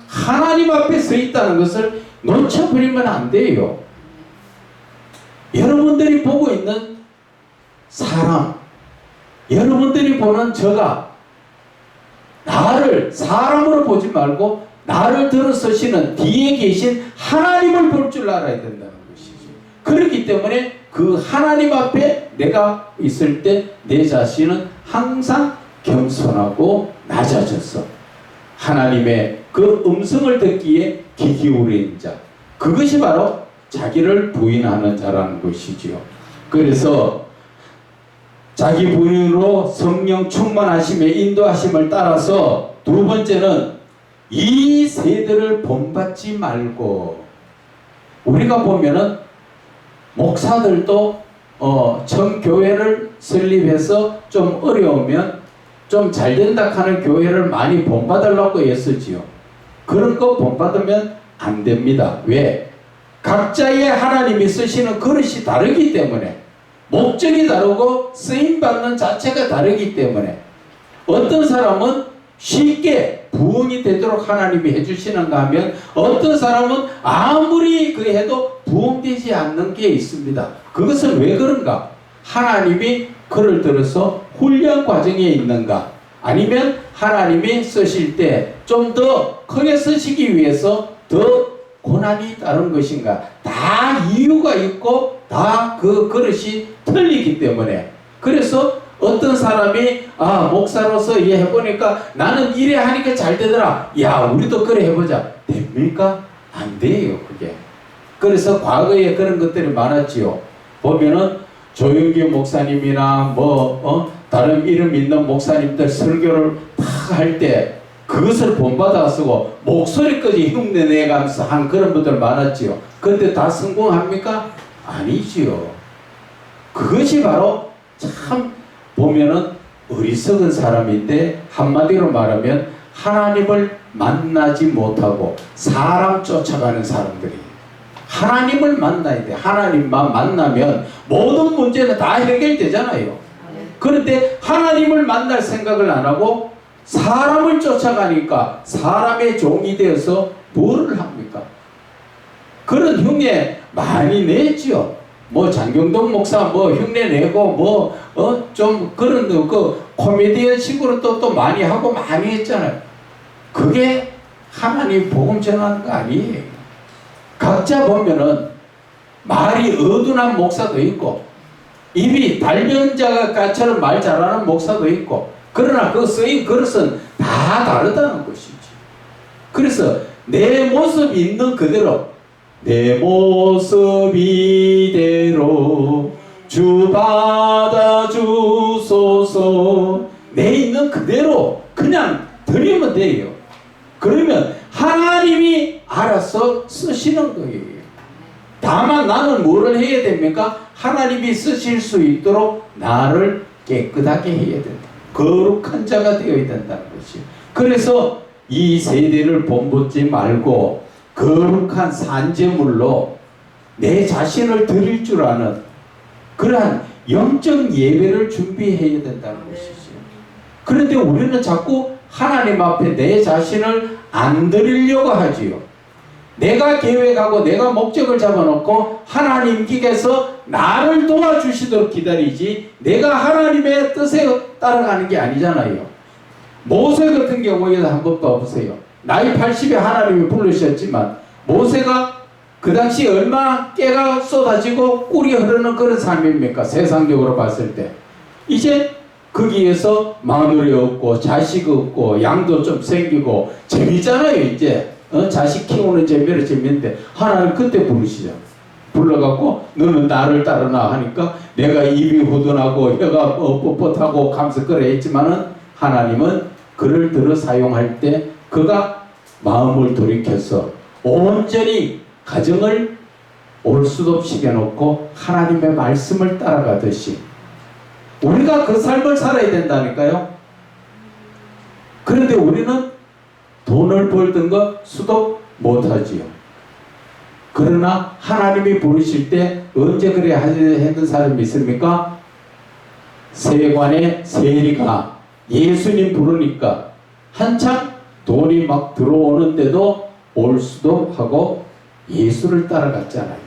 [SPEAKER 1] 하나님 앞에 서 있다는 것을 놓쳐버리면 안 돼요. 여러분들이 보고 있는 사람, 여러분들이 보는 저가 나를 사람으로 보지 말고 나를 들어서시는 뒤에 계신 하나님을 볼 줄 알아야 된다는 것이죠. 그렇기 때문에 그 하나님 앞에 내가 있을 때 내 자신은 항상 겸손하고 낮아져서 하나님의 그 음성을 듣기에 귀 기울인 자, 그것이 바로 자기를 부인하는 자라는 것이지요. 그래서 자기 부인으로 성령 충만하심의 인도하심을 따라서 두 번째는 이 세대를 본받지 말고, 우리가 보면은 목사들도 처음 교회를 설립해서 좀 어려우면 좀 잘된다 하는 교회를 많이 본받으려고 애쓰지요. 그런 거 본받으면 안 됩니다. 왜? 각자의 하나님이 쓰시는 그릇이 다르기 때문에, 목적이 다르고 쓰임받는 자체가 다르기 때문에, 어떤 사람은 쉽게 부흥이 되도록 하나님이 해주시는가 하면 어떤 사람은 아무리 그 해도 부흥되지 않는 게 있습니다. 그것은 왜 그런가? 하나님이 그를 들어서 훈련 과정에 있는가? 아니면 하나님이 쓰실 때 좀 더 크게 쓰시기 위해서 더 고난이 따른 것인가? 다 이유가 있고 다 그 그릇이 틀리기 때문에, 그래서 어떤 사람이 목사로서 해보니까 나는 이래 하니까 잘 되더라, 야 우리도 그래 해보자, 됩니까? 안 돼요 그게. 그래서 과거에 그런 것들이 많았지요. 보면은 조영기 목사님이나 다른 이름 있는 목사님들 설교를 다 할 때 그것을 본받아 쓰고 목소리까지 흉내내가면서 한 그런 분들 많았지요. 그런데 다 성공합니까? 아니지요. 그것이 바로 참 보면은 어리석은 사람인데, 한마디로 말하면 하나님을 만나지 못하고 사람 쫓아가는 사람들이에요. 하나님을 만나야 돼. 하나님만 만나면 모든 문제는 다 해결되잖아요. 그런데 하나님을 만날 생각을 안 하고 사람을 쫓아가니까 사람의 종이 되어서 뭐를 합니까? 그런 흉내 많이 냈죠. 장경동 목사 흉내 내고 좀 그런 그 코미디언 식으로 또 많이 하고 많이 했잖아요. 그게 하나님 복음 전하는 거 아니에요. 각자 보면은 말이 어둔한 목사도 있고 입이 달변자처럼 말 잘하는 목사도 있고, 그러나 그 쓰인 그릇은 다 다르다는 것이지. 그래서 내 모습 있는 그대로, 내 모습 이대로 주 받아주소서, 내 있는 그대로 그냥 드리면 돼요. 그러면 하나님이 알아서 쓰시는 거예요. 다만 나는 뭐를 해야 됩니까? 하나님이 쓰실 수 있도록 나를 깨끗하게 해야 된다. 거룩한 자가 되어야 된다는 것이요. 그래서 이 세대를 본받지 말고 거룩한 산재물로 내 자신을 드릴 줄 아는 그러한 영적 예배를 준비해야 된다는 것이죠. 그런데 우리는 자꾸 하나님 앞에 내 자신을 안 드리려고 하지요. 내가 계획하고 내가 목적을 잡아놓고 하나님께서 나를 도와주시도록 기다리지 내가 하나님의 뜻에 따라가는 게 아니잖아요. 모세 같은 경우에는 한 것도 없어요. 나이 80에 하나님이 부르셨지만 모세가 그 당시 얼마나 깨가 쏟아지고 꿀이 흐르는 그런 삶입니까? 세상적으로 봤을 때. 이제 거기에서 마누라 없고 자식 없고 양도 좀 생기고 재미잖아요. 이제 자식 키우는 재미로 재미인데 하나님 그때 부르시죠. 불러갖고 너는 나를 따르나 하니까 내가 입이 후둔하고 혀가 뻣뻣하고 감석거려 했지만은 하나님은 그를 들어 사용할 때 그가 마음을 돌이켜서 온전히 가정을 올수도 시켜놓고 하나님의 말씀을 따라가듯이 우리가 그 삶을 살아야 된다니까요. 그런데 우리는 돈을 벌든 것 수도 못하지요. 그러나 하나님이 부르실 때 언제 그래 했던 사람이 있습니까? 세관의 세리가 예수님 부르니까 한참 돈이 막 들어오는데도 올 수도 하고 예수를 따라갔잖아요.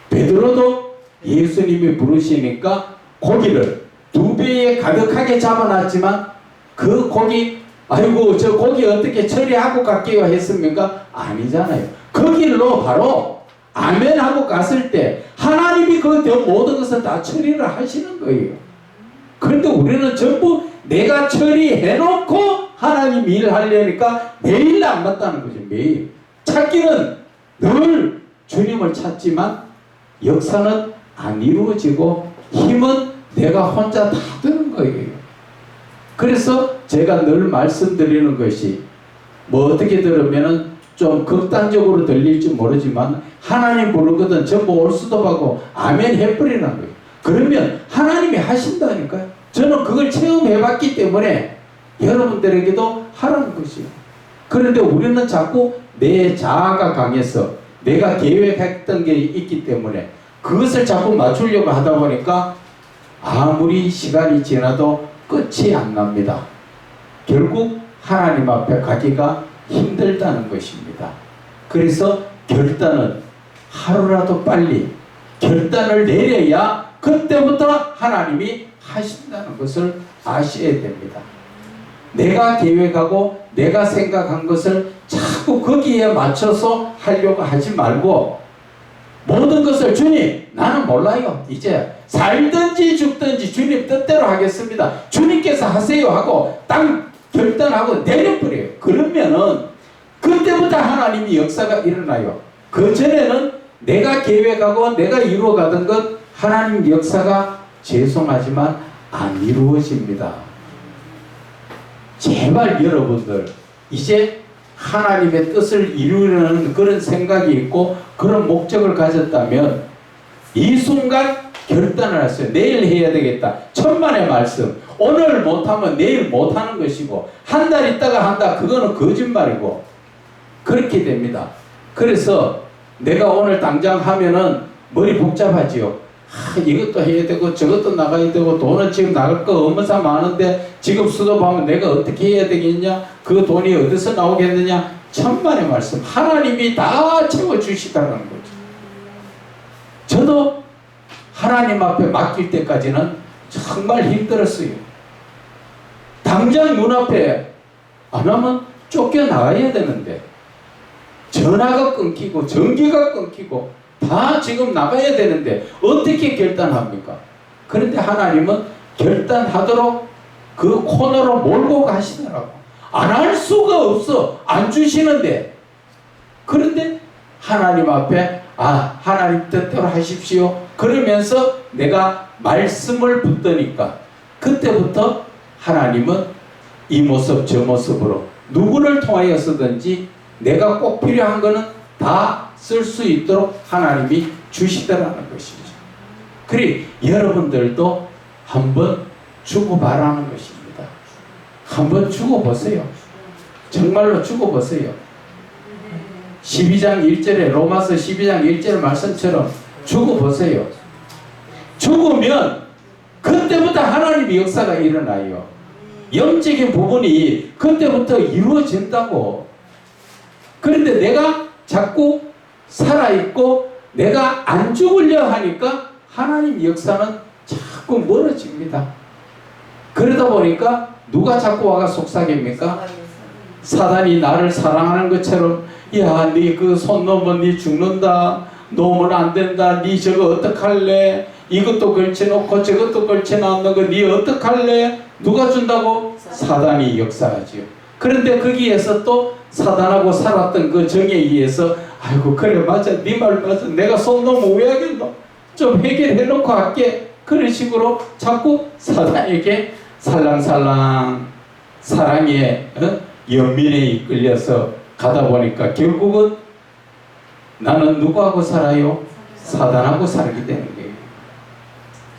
[SPEAKER 1] 베드로도 예수님이 부르시니까 고기를 2배에 가득하게 잡아놨지만 그 고기 아이고 저 고기 어떻게 처리하고 갈게요 했습니까? 아니잖아요. 그 길로 바로 아멘 하고 갔을 때 하나님이 그 모든 것을 다 처리를 하시는 거예요. 그런데 우리는 전부 내가 처리해놓고 하나님 일하려니까 매일 안 맞다는 거죠. 매일 찾기는 늘 주님을 찾지만 역사는 안 이루어지고 힘은 내가 혼자 다 드는 거예요. 그래서 제가 늘 말씀드리는 것이 뭐 어떻게 들으면은 좀 극단적으로 들릴지 모르지만 하나님 부르거든 전부 올 수도 하고 아멘 해버리는 거예요. 그러면 하나님이 하신다니까요. 저는 그걸 체험해봤기 때문에 여러분들에게도 하라는 것이요. 그런데 우리는 자꾸 내 자아가 강해서 내가 계획했던 게 있기 때문에 그것을 자꾸 맞추려고 하다 보니까 아무리 시간이 지나도 끝이 안 납니다. 결국 하나님 앞에 가기가 힘들다는 것입니다. 그래서 결단은 하루라도 빨리 결단을 내려야 그때부터 하나님이 하신다는 것을 아셔야 됩니다. 내가 계획하고 내가 생각한 것을 자꾸 거기에 맞춰서 하려고 하지 말고 모든 것을 주님 나는 몰라요. 이제 살든지 죽든지 주님 뜻대로 하겠습니다. 주님께서 하세요 하고 딱 결단하고 내려버려요. 그러면은 그때부터 하나님이 역사가 일어나요. 그 전에는 내가 계획하고 내가 이루어가던 것 하나님 역사가 죄송하지만 안 이루어집니다. 제발 여러분들 이제 하나님의 뜻을 이루려는 그런 생각이 있고 그런 목적을 가졌다면 이 순간 결단을 하세요. 내일 해야 되겠다. 천만의 말씀. 오늘 못하면 내일 못하는 것이고 한 달 있다가 한다. 그거는 거짓말이고 그렇게 됩니다. 그래서 내가 오늘 당장 하면은 머리 복잡하지요. 이것도 해야 되고 저것도 나가야 되고 돈은 지금 나갈 거 어마사 많은데 지금 수도하면 내가 어떻게 해야 되겠냐? 그 돈이 어디서 나오겠느냐? 천만의 말씀. 하나님이 다 채워주시다는 거죠. 저도 하나님 앞에 맡길 때까지는 정말 힘들었어요. 당장 눈앞에 안 하면 쫓겨나가야 되는데 전화가 끊기고 전기가 끊기고 다 지금 나가야 되는데 어떻게 결단합니까? 그런데 하나님은 결단하도록 그 코너로 몰고 가시더라고. 안 할 수가 없어. 안 주시는데. 그런데 하나님 앞에 하나님 뜻대로 하십시오. 그러면서 내가 말씀을 붙드니까 그때부터 하나님은 이 모습 저 모습으로 누구를 통하여서든지 내가 꼭 필요한 거는 다 쓸 수 있도록 하나님이 주시더라는 것이죠. 그래 여러분들도 한번 주고 바라는 것입니다. 한번 주고 보세요. 정말로 주고 보세요. 12장 1절에 로마서 12장 1절 말씀처럼 주고 보세요. 죽으면 그때부터 하나님의 역사가 일어나요. 영적인 부분이 그때부터 이루어진다고. 그런데 내가 자꾸 살아있고 내가 안 죽으려 하니까 하나님 역사는 자꾸 멀어집니다. 그러다 보니까 누가 자꾸 와가 속삭입니까? 사단이 나를 사랑하는 것처럼 야, 네 그 손 놓으면 네 죽는다. 놓으면 안 된다. 네 저거 어떡할래? 이것도 걸쳐놓고 저것도 걸쳐놨는 거 네 어떡할래? 누가 준다고? 사단이 역사하지요. 그런데 거기에서 또 사단하고 살았던 그 정에 의해서 아이고 그래 맞아 네 말 맞아 내가 손 놓으면 왜 하겠노? 좀 해결해놓고 할게. 그런 식으로 자꾸 사단에게 살랑살랑 사랑의 연민에 이끌려서 가다 보니까 결국은 나는 누구하고 살아요? 사단하고 살게 되는 거예요.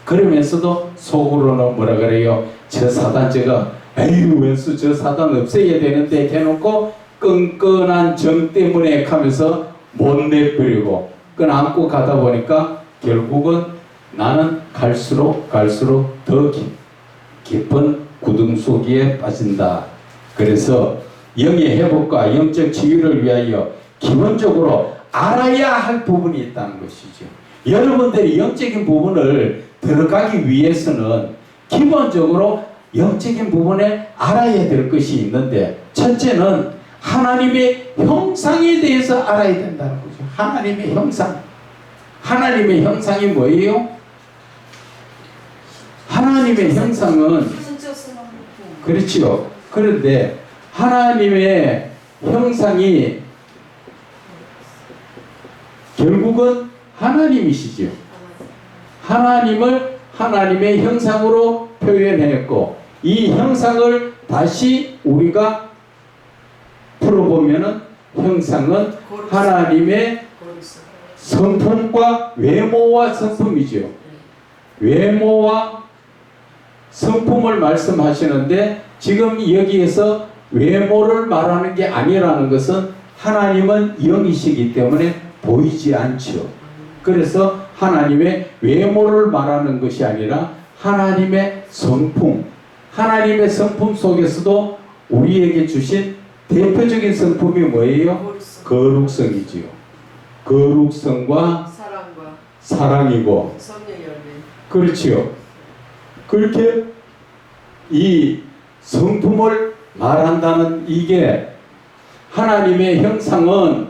[SPEAKER 1] 그러면서도 속으로는 뭐라 그래요? 저 사단 저거 에휴 웬수 저 사단 없애야 되는데 해놓고 끈끈한 정 때문에 하면서 못 내버리고 끈안고 가다 보니까 결국은 나는 갈수록 더 깊은 구덩 속에 빠진다. 그래서 영의 회복과 영적 치유를 위하여 기본적으로 알아야 할 부분이 있다는 것이죠. 여러분들이 영적인 부분을 들어가기 위해서는 기본적으로 영적인 부분에 알아야 될 것이 있는데 첫째는 하나님의 형상에 대해서 알아야 된다는 거죠. 하나님의 형상. 하나님의 형상이 뭐예요? 하나님의 형상은 그렇지요. 그런데 하나님의 형상이 결국은 하나님이시죠. 하나님을 하나님의 형상으로 표현했고 이 형상을 다시 우리가 풀어보면은 형상은 하나님의 성품과 외모와 성품이죠. 외모와 성품을 말씀하시는데 지금 여기에서 외모를 말하는 게 아니라는 것은 하나님은 영이시기 때문에 보이지 않죠. 그래서 하나님의 외모를 말하는 것이 아니라 하나님의 성품, 하나님의 성품 속에서도 우리에게 주신 대표적인 성품이 뭐예요? 거룩성이지요. 거룩성과 사랑이고 그렇지요. 그렇게 이 성품을 말한다는 이게 하나님의 형상은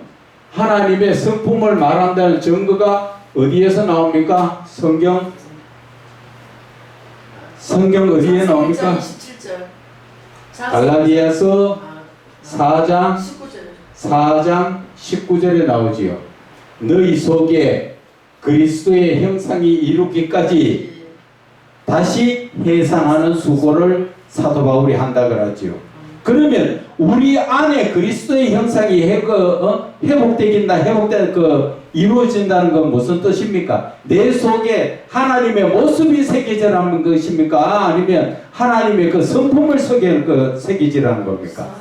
[SPEAKER 1] 하나님의 성품을 말한다는 증거가 어디에서 나옵니까? 성경 어디에 나옵니까? 갈라디아서 4장 19절에 나오지요. 너희 속에 그리스도의 형상이 이루기까지 다시 해산하는 수고를 사도 바울이 한다 그러지요. 그러면 우리 안에 그리스도의 형상이 이루어진다는 건 무슨 뜻입니까? 내 속에 하나님의 모습이 새겨지라는 것입니까? 아니면 하나님의 그 성품을 새겨지라는 겁니까?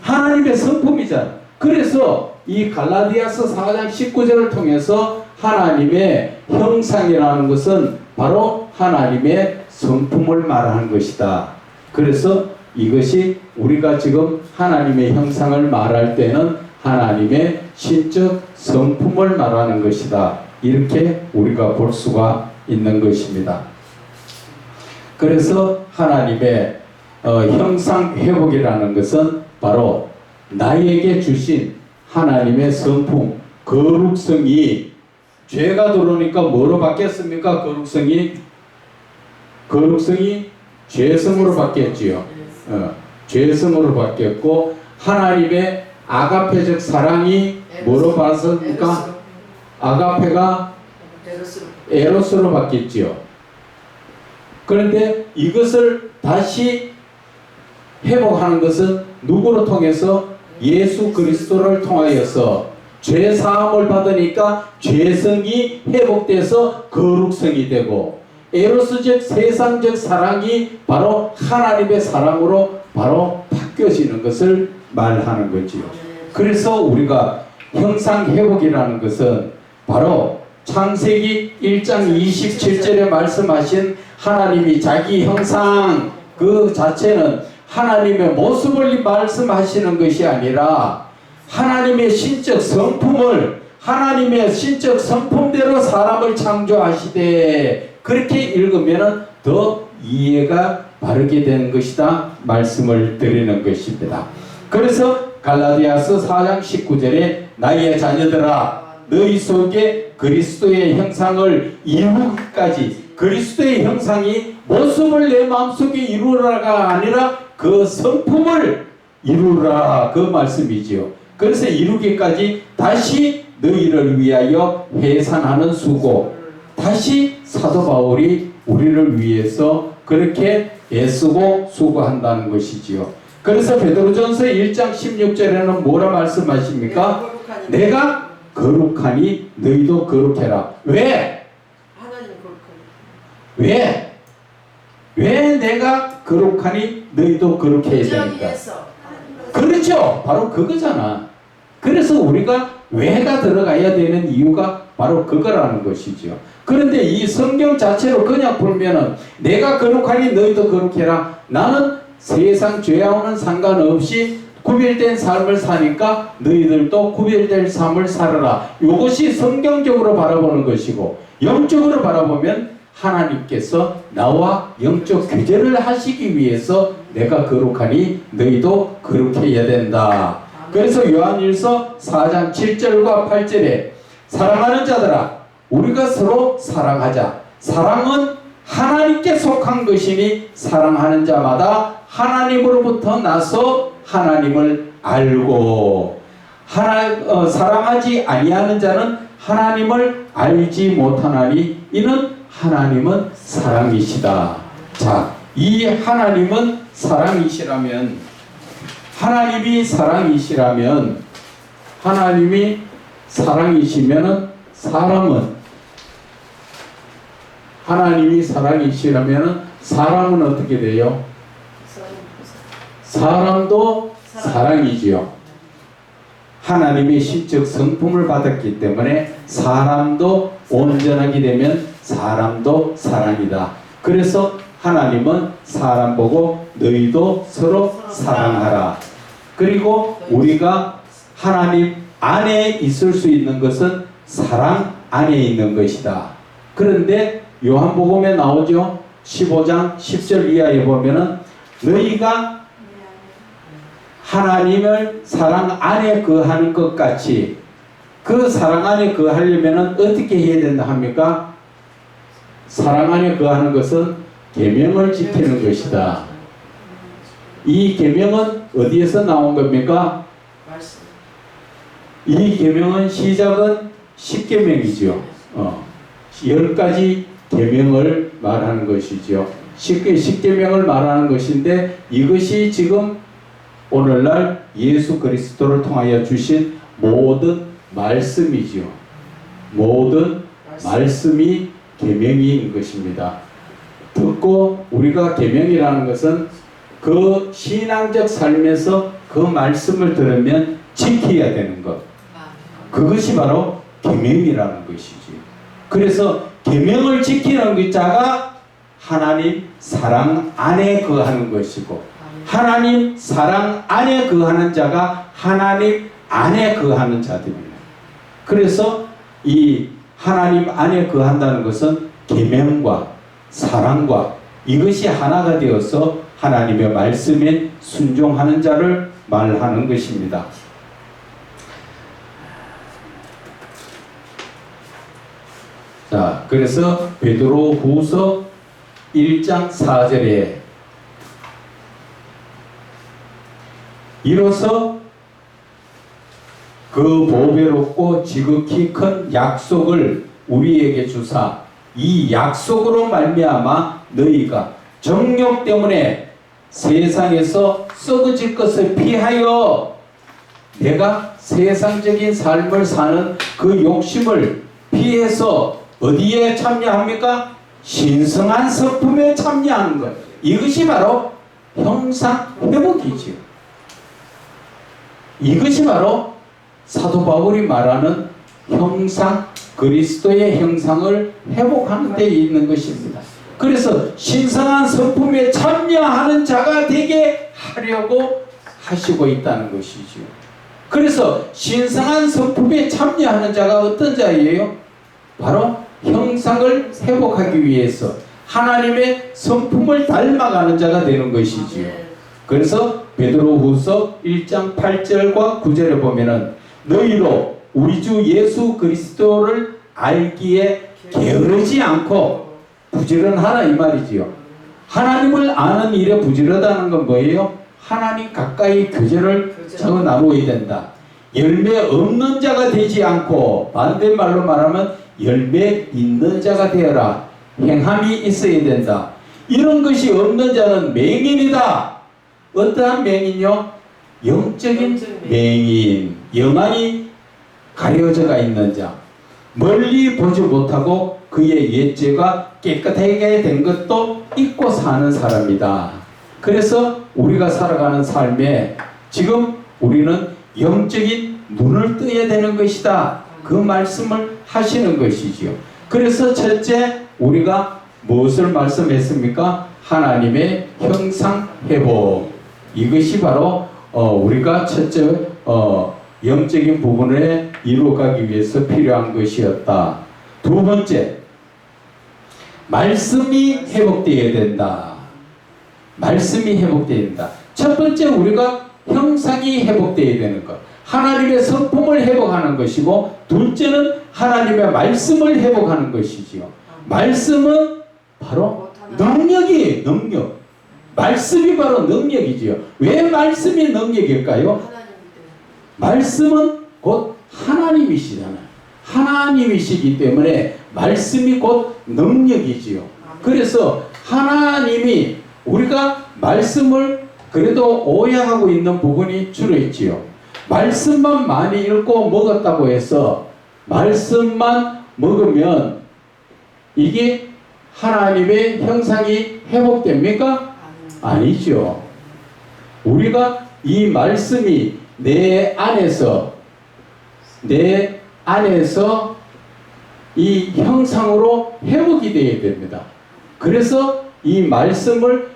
[SPEAKER 1] 하나님의 성품이잖아. 그래서 이 갈라디아서 4장 19절을 통해서 하나님의 형상이라는 것은 바로 하나님의 성품을 말하는 것이다. 그래서 이것이 우리가 지금 하나님의 형상을 말할 때는 하나님의 신적 성품을 말하는 것이다. 이렇게 우리가 볼 수가 있는 것입니다. 그래서 하나님의 형상 회복이라는 것은 바로 나에게 주신 하나님의 성품, 거룩성이 죄가 들어오니까 뭐로 바뀌었습니까? 거룩성이 죄성으로 바뀌었지요. 죄성으로 바뀌었고 하나님의 아가페적 사랑이 뭐로 바뀌었습니까? 아가페가 에로스로 바뀌었지요. 그런데 이것을 다시 회복하는 것은 누구로 통해서? 예수 그리스도를 통하여서 죄 사함을 받으니까 죄성이 회복돼서 거룩성이 되고 에로스적 세상적 사랑이 바로 하나님의 사랑으로 바로 바뀌어지는 것을 말하는 거지요. 그래서 우리가 형상 회복이라는 것은 바로 창세기 1장 27절에 말씀하신 하나님이 자기 형상 그 자체는 하나님의 모습을 말씀하시는 것이 아니라 하나님의 신적 성품을 하나님의 신적 성품대로 사람을 창조하시되 그렇게 읽으면 더 이해가 바르게 되는 것이다 말씀을 드리는 것입니다. 그래서 갈라디아서 4장 19절에 나의 자녀들아 너희 속에 그리스도의 형상을 이루기까지 그리스도의 형상이 모습을 내 마음속에 이루라가 아니라 그 성품을 이루라 그 말씀이지요. 그래서 이루기까지 다시 너희를 위하여 회산하는 수고 다시 사도 바울이 우리를 위해서 그렇게 애쓰고 수고한다는 것이지요. 그래서 베드로전서 1장 16절에는 뭐라 말씀하십니까? 내가 거룩하니 너희도 거룩해라. 왜? 왜? 왜 내가 거룩하니 너희도 거룩해야 되니까? 그렇죠. 바로 그거잖아. 그래서 우리가 왜가 들어가야 되는 이유가 바로 그거라는 것이죠. 그런데 이 성경 자체로 그냥 풀면은 내가 거룩하니 너희도 거룩해라. 나는 세상 죄와는 상관없이 구별된 삶을 사니까 너희들도 구별된 삶을 살아라. 이것이 성경적으로 바라보는 것이고 영적으로 바라보면 하나님께서 나와 영적 교제를 하시기 위해서 내가 거룩하니 너희도 거룩해야 된다. 그래서 요한일서 4장 7절과 8절에 사랑하는 자들아 우리가 서로 사랑하자. 사랑은 하나님께 속한 것이니 사랑하는 자마다 하나님으로부터 나서 하나님을 알고 사랑하지 아니하는 자는 하나님을 알지 못하나니 이는 하나님은 사랑이시다. 자, 이 하나님은 사랑이시라면 하나님이 사랑이시라면 하나님이 사랑이시면은 사람은 하나님이 사랑이시라면은 사람은 어떻게 돼요? 사람도 사랑이지요. 하나님의 신적 성품을 받았기 때문에 사람도 온전하게 되면 사람도 사랑이다. 그래서 하나님은 사람 보고 너희도 서로 사랑하라. 그리고 우리가 하나님 안에 있을 수 있는 것은 사랑 안에 있는 것이다. 그런데 요한복음에 나오죠. 15장 10절 이하에 보면은 너희가 하나님을 사랑 안에 거하는 것 같이 그 사랑 안에 거하려면은 어떻게 해야 된다 합니까? 사랑 안에 거하는 것은 계명을 지키는 것이다. 이 계명은 어디에서 나온 겁니까? 이 계명은 시작은 10계명이죠. 10가지 계명을 말하는 것이죠. 10계명을 말하는 것인데 이것이 지금 오늘날 예수 그리스도를 통하여 주신 모든 말씀이죠. 모든 말씀이 계명인 것입니다. 듣고 우리가 계명이라는 것은 그 신앙적 삶에서 그 말씀을 들으면 지켜야 되는 것. 그것이 바로 계명이라는 것이지. 그래서 계명을 지키는 자가 하나님 사랑 안에 거하는 것이고 하나님 사랑 안에 거하는 자가 하나님 안에 거하는 자들입니다. 그래서 이 하나님 안에 거한다는 것은 계명과 사랑과 이것이 하나가 되어서 하나님의 말씀에 순종하는 자를 말하는 것입니다. 자, 그래서 베드로후서 1장 4절에 이로써 그 보배롭고 지극히 큰 약속을 우리에게 주사 이 약속으로 말미암아 너희가 정욕 때문에 세상에서 썩어질 것을 피하여 내가 세상적인 삶을 사는 그 욕심을 피해서 어디에 참여합니까? 신성한 성품에 참여하는 것. 이것이 바로 형상회복이지요. 이것이 바로 사도 바울이 말하는 형상, 그리스도의 형상을 회복하는 데 있는 것입니다. 그래서 신성한 성품에 참여하는 자가 되게 하려고 하시고 있다는 것이지요. 그래서 신성한 성품에 참여하는 자가 어떤 자예요? 바로 형상을 회복하기 위해서 하나님의 성품을 닮아가는 자가 되는 것이지요. 그래서 베드로후서 1장 8절과 9절에 보면은 너희로 우리 주 예수 그리스도를 알기에 게으르지 않고 부지런하라 이 말이지요. 하나님을 아는 일에 부지런하다는 건 뭐예요? 하나님 가까이 교제를 적어 나누어야 된다. 열매 없는 자가 되지 않고 반대말로 말하면 열매 있는 자가 되어라. 행함이 있어야 된다. 이런 것이 없는 자는 맹인이다. 어떠한 맹인요? 영적인 맹인. 영안이 가려져가 있는 자. 멀리 보지 못하고 그의 옛죄가 깨끗하게 된 것도 잊고 사는 사람이다. 그래서 우리가 살아가는 삶에 지금 우리는 영적인 눈을 떠야 되는 것이다. 그 말씀을 하시는 것이지요. 그래서 첫째 우리가 무엇을 말씀했습니까? 하나님의 형상 회복. 이것이 바로 우리가 첫째 영적인 부분을 이루어가기 위해서 필요한 것이었다. 두 번째, 말씀이 회복되어야 된다. 말씀이 회복되어야 된다. 첫 번째 우리가 형상이 회복되어야 되는 것. 하나님의 성품을 회복하는 것이고 둘째는 하나님의 말씀을 회복하는 것이지요. 말씀은 바로 능력이에요. 능력. 말씀이 바로 능력이지요. 왜 말씀이 능력일까요? 말씀은 곧 하나님이시잖아요. 하나님이시기 때문에 말씀이 곧 능력이지요. 그래서 하나님이 우리가 말씀을 그래도 오해하고 있는 부분이 주로 있지요. 말씀만 많이 읽고 먹었다고 해서 말씀만 먹으면 이게 하나님의 형상이 회복됩니까? 아니죠. 우리가 이 말씀이 내 안에서 이 형상으로 회복이 되어야 됩니다. 그래서 이 말씀을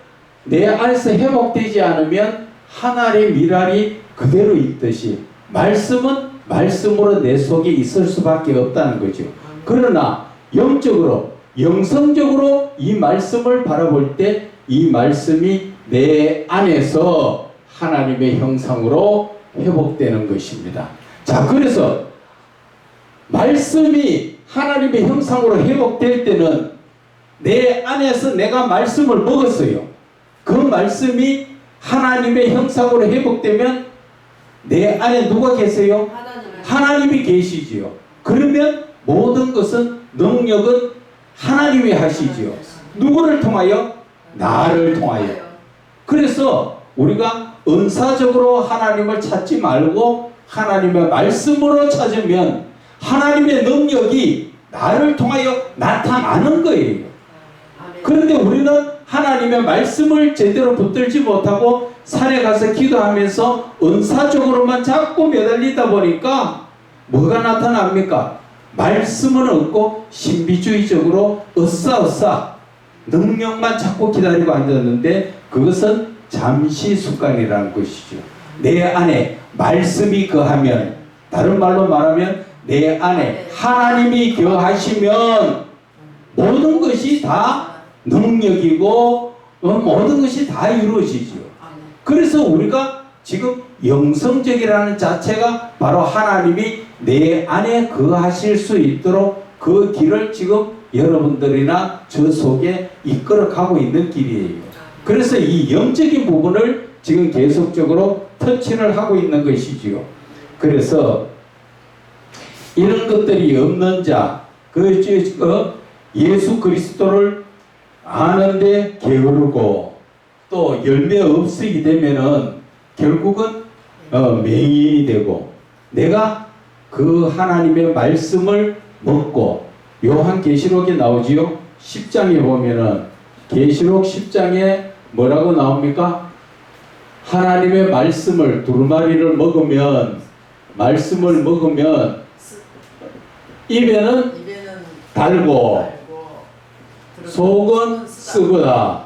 [SPEAKER 1] 내 안에서 회복되지 않으면 하나의 미랄이 그대로 있듯이 말씀은 말씀으로 내 속에 있을 수밖에 없다는 거죠. 그러나 영적으로 영성적으로 이 말씀을 바라볼 때 이 말씀이 내 안에서 하나님의 형상으로 회복되는 것입니다. 자, 그래서 말씀이 하나님의 형상으로 회복될 때는 내 안에서 내가 말씀을 먹었어요. 그 말씀이 하나님의 형상으로 회복되면 내 안에 누가 계세요? 하나님이 계시지요. 그러면 모든 것은 능력은 하나님이 하시지요. 누구를 통하여? 나를 통하여. 그래서 우리가 은사적으로 하나님을 찾지 말고 하나님의 말씀으로 찾으면 하나님의 능력이 나를 통하여 나타나는 거예요. 그런데 우리는 하나님의 말씀을 제대로 붙들지 못하고 산에 가서 기도하면서 은사적으로만 자꾸 매달리다 보니까 뭐가 나타납니까? 말씀은 없고 신비주의적으로 으쌰으쌰 능력만 찾고 기다리고 앉았는데 그것은 잠시 습관이라는 것이죠. 내 안에 말씀이 거하면, 다른 말로 말하면 내 안에 하나님이 거하시면 모든 것이 다 능력이고 모든 것이 다 이루어지죠. 그래서 우리가 지금 영성적이라는 자체가 바로 하나님이 내 안에 거하실 수 있도록 그 길을 지금 여러분들이나 저 속에 이끌어 가고 있는 길이에요. 그래서 이 영적인 부분을 지금 계속적으로 터치를 하고 있는 것이지요. 그래서 이런 것들이 없는 자, 예수 그리스도를 아는데 게으르고 또 열매 없으게 되면은 결국은 맹인이 되고, 내가 그 하나님의 말씀을 먹고, 요한계시록에 나오지요. 10장에 보면은 계시록 10장에 뭐라고 나옵니까? 하나님의 말씀을 두루마리를 먹으면, 말씀을 먹으면 입에는 달고 속은 쓰거다.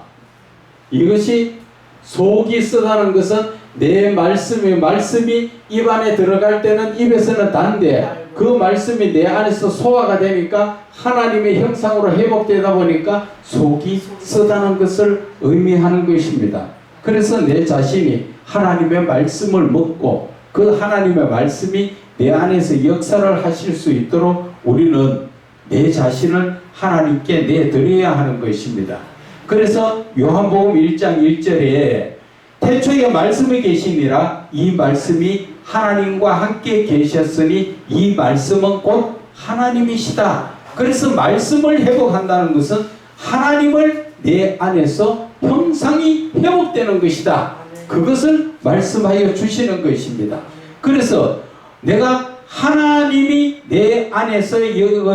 [SPEAKER 1] 이것이 속이 쓰다는 것은 내 말씀이 입 안에 들어갈 때는 입에서는 단데, 그 말씀이 내 안에서 소화가 되니까 하나님의 형상으로 회복되다 보니까 속이 쓰다는 것을 의미하는 것입니다. 그래서 내 자신이 하나님의 말씀을 먹고 그 하나님의 말씀이 내 안에서 역사를 하실 수 있도록 우리는 내 자신을 하나님께 내드려야 하는 것입니다. 그래서 요한복음 1장 1절에 태초에 말씀이 계시니라, 이 말씀이 하나님과 함께 계셨으니 이 말씀은 곧 하나님이시다. 그래서 말씀을 회복한다는 것은 하나님을 내 안에서 형상이 회복되는 것이다. 그것을 말씀하여 주시는 것입니다. 그래서 내가 하나님이 내 안에서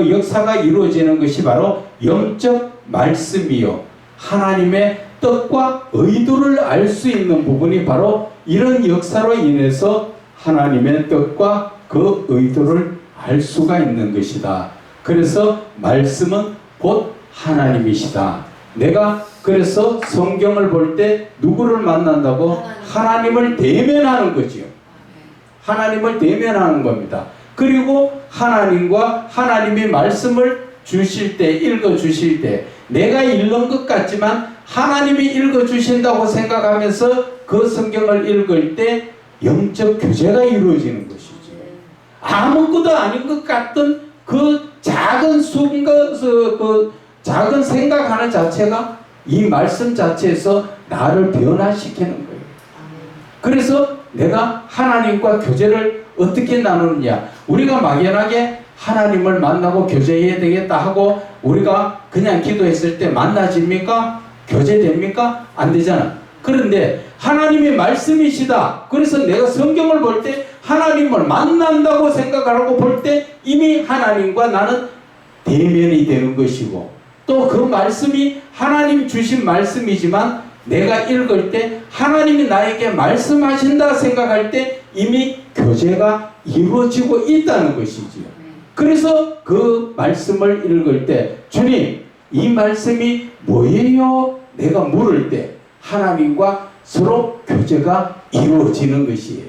[SPEAKER 1] 역사가 이루어지는 것이 바로 영적 말씀이요, 하나님의 뜻과 의도를 알 수 있는 부분이 바로 이런 역사로 인해서 하나님의 뜻과 그 의도를 알 수가 있는 것이다. 그래서 말씀은 곧 하나님이시다. 내가 그래서 성경을 볼 때 누구를 만난다고? 하나님을 대면하는 거지요. 하나님을 대면하는 겁니다. 그리고 하나님과 하나님의 말씀을 주실 때, 읽어 주실 때, 내가 읽는 것 같지만 하나님이 읽어 주신다고 생각하면서 그 성경을 읽을 때 영적 교제가 이루어지는 것이지. 아무것도 아닌 것 같던 그 작은 순간, 그 작은 생각하는 자체가 이 말씀 자체에서 나를 변화시키는 거예요. 그래서 내가 하나님과 교제를 어떻게 나누느냐. 우리가 막연하게 하나님을 만나고 교제해야 되겠다 하고 우리가 그냥 기도했을 때 만나집니까? 교제됩니까? 안 되잖아. 그런데 하나님의 말씀이시다. 그래서 내가 성경을 볼 때 하나님을 만난다고 생각하고 볼 때 이미 하나님과 나는 대면이 되는 것이고, 또 그 말씀이 하나님 주신 말씀이지만 내가 읽을 때 하나님이 나에게 말씀하신다 생각할 때 이미 교제가 이루어지고 있다는 것이지요. 그래서 그 말씀을 읽을 때 주님, 이 말씀이 뭐예요? 내가 물을 때 하나님과 서로 교제가 이루어지는 것이에요.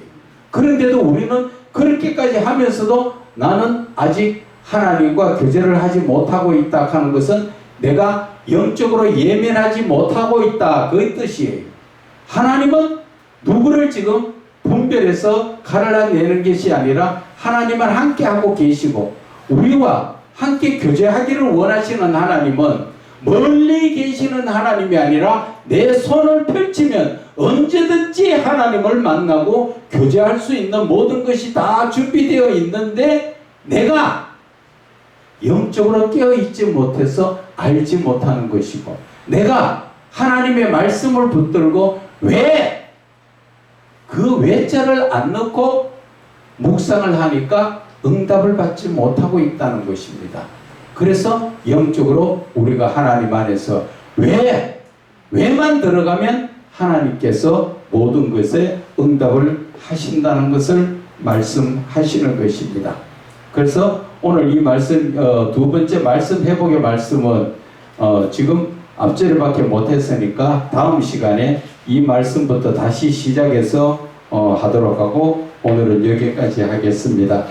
[SPEAKER 1] 그런데도 우리는 그렇게까지 하면서도 나는 아직 하나님과 교제를 하지 못하고 있다 하는 것은 내가 영적으로 예민하지 못하고 있다, 그 뜻이에요. 하나님은 누구를 지금 분별해서 갈라내는 것이 아니라 하나님은 함께하고 계시고, 우리와 함께 교제하기를 원하시는 하나님은 멀리 계시는 하나님이 아니라 내 손을 펼치면 언제든지 하나님을 만나고 교제할 수 있는 모든 것이 다 준비되어 있는데 내가 영적으로 깨어있지 못해서 알지 못하는 것이고, 내가 하나님의 말씀을 붙들고 왜 그 외자를 안 넣고 묵상을 하니까 응답을 받지 못하고 있다는 것입니다. 그래서 영적으로 우리가 하나님 안에서 왜만 들어가면 하나님께서 모든 것에 응답을 하신다는 것을 말씀하시는 것입니다. 그래서 오늘 이 말씀, 두 번째 말씀, 회복의 말씀은 지금 앞절밖에 못했으니까 다음 시간에 이 말씀부터 다시 시작해서 하도록 하고 오늘은 여기까지 하겠습니다.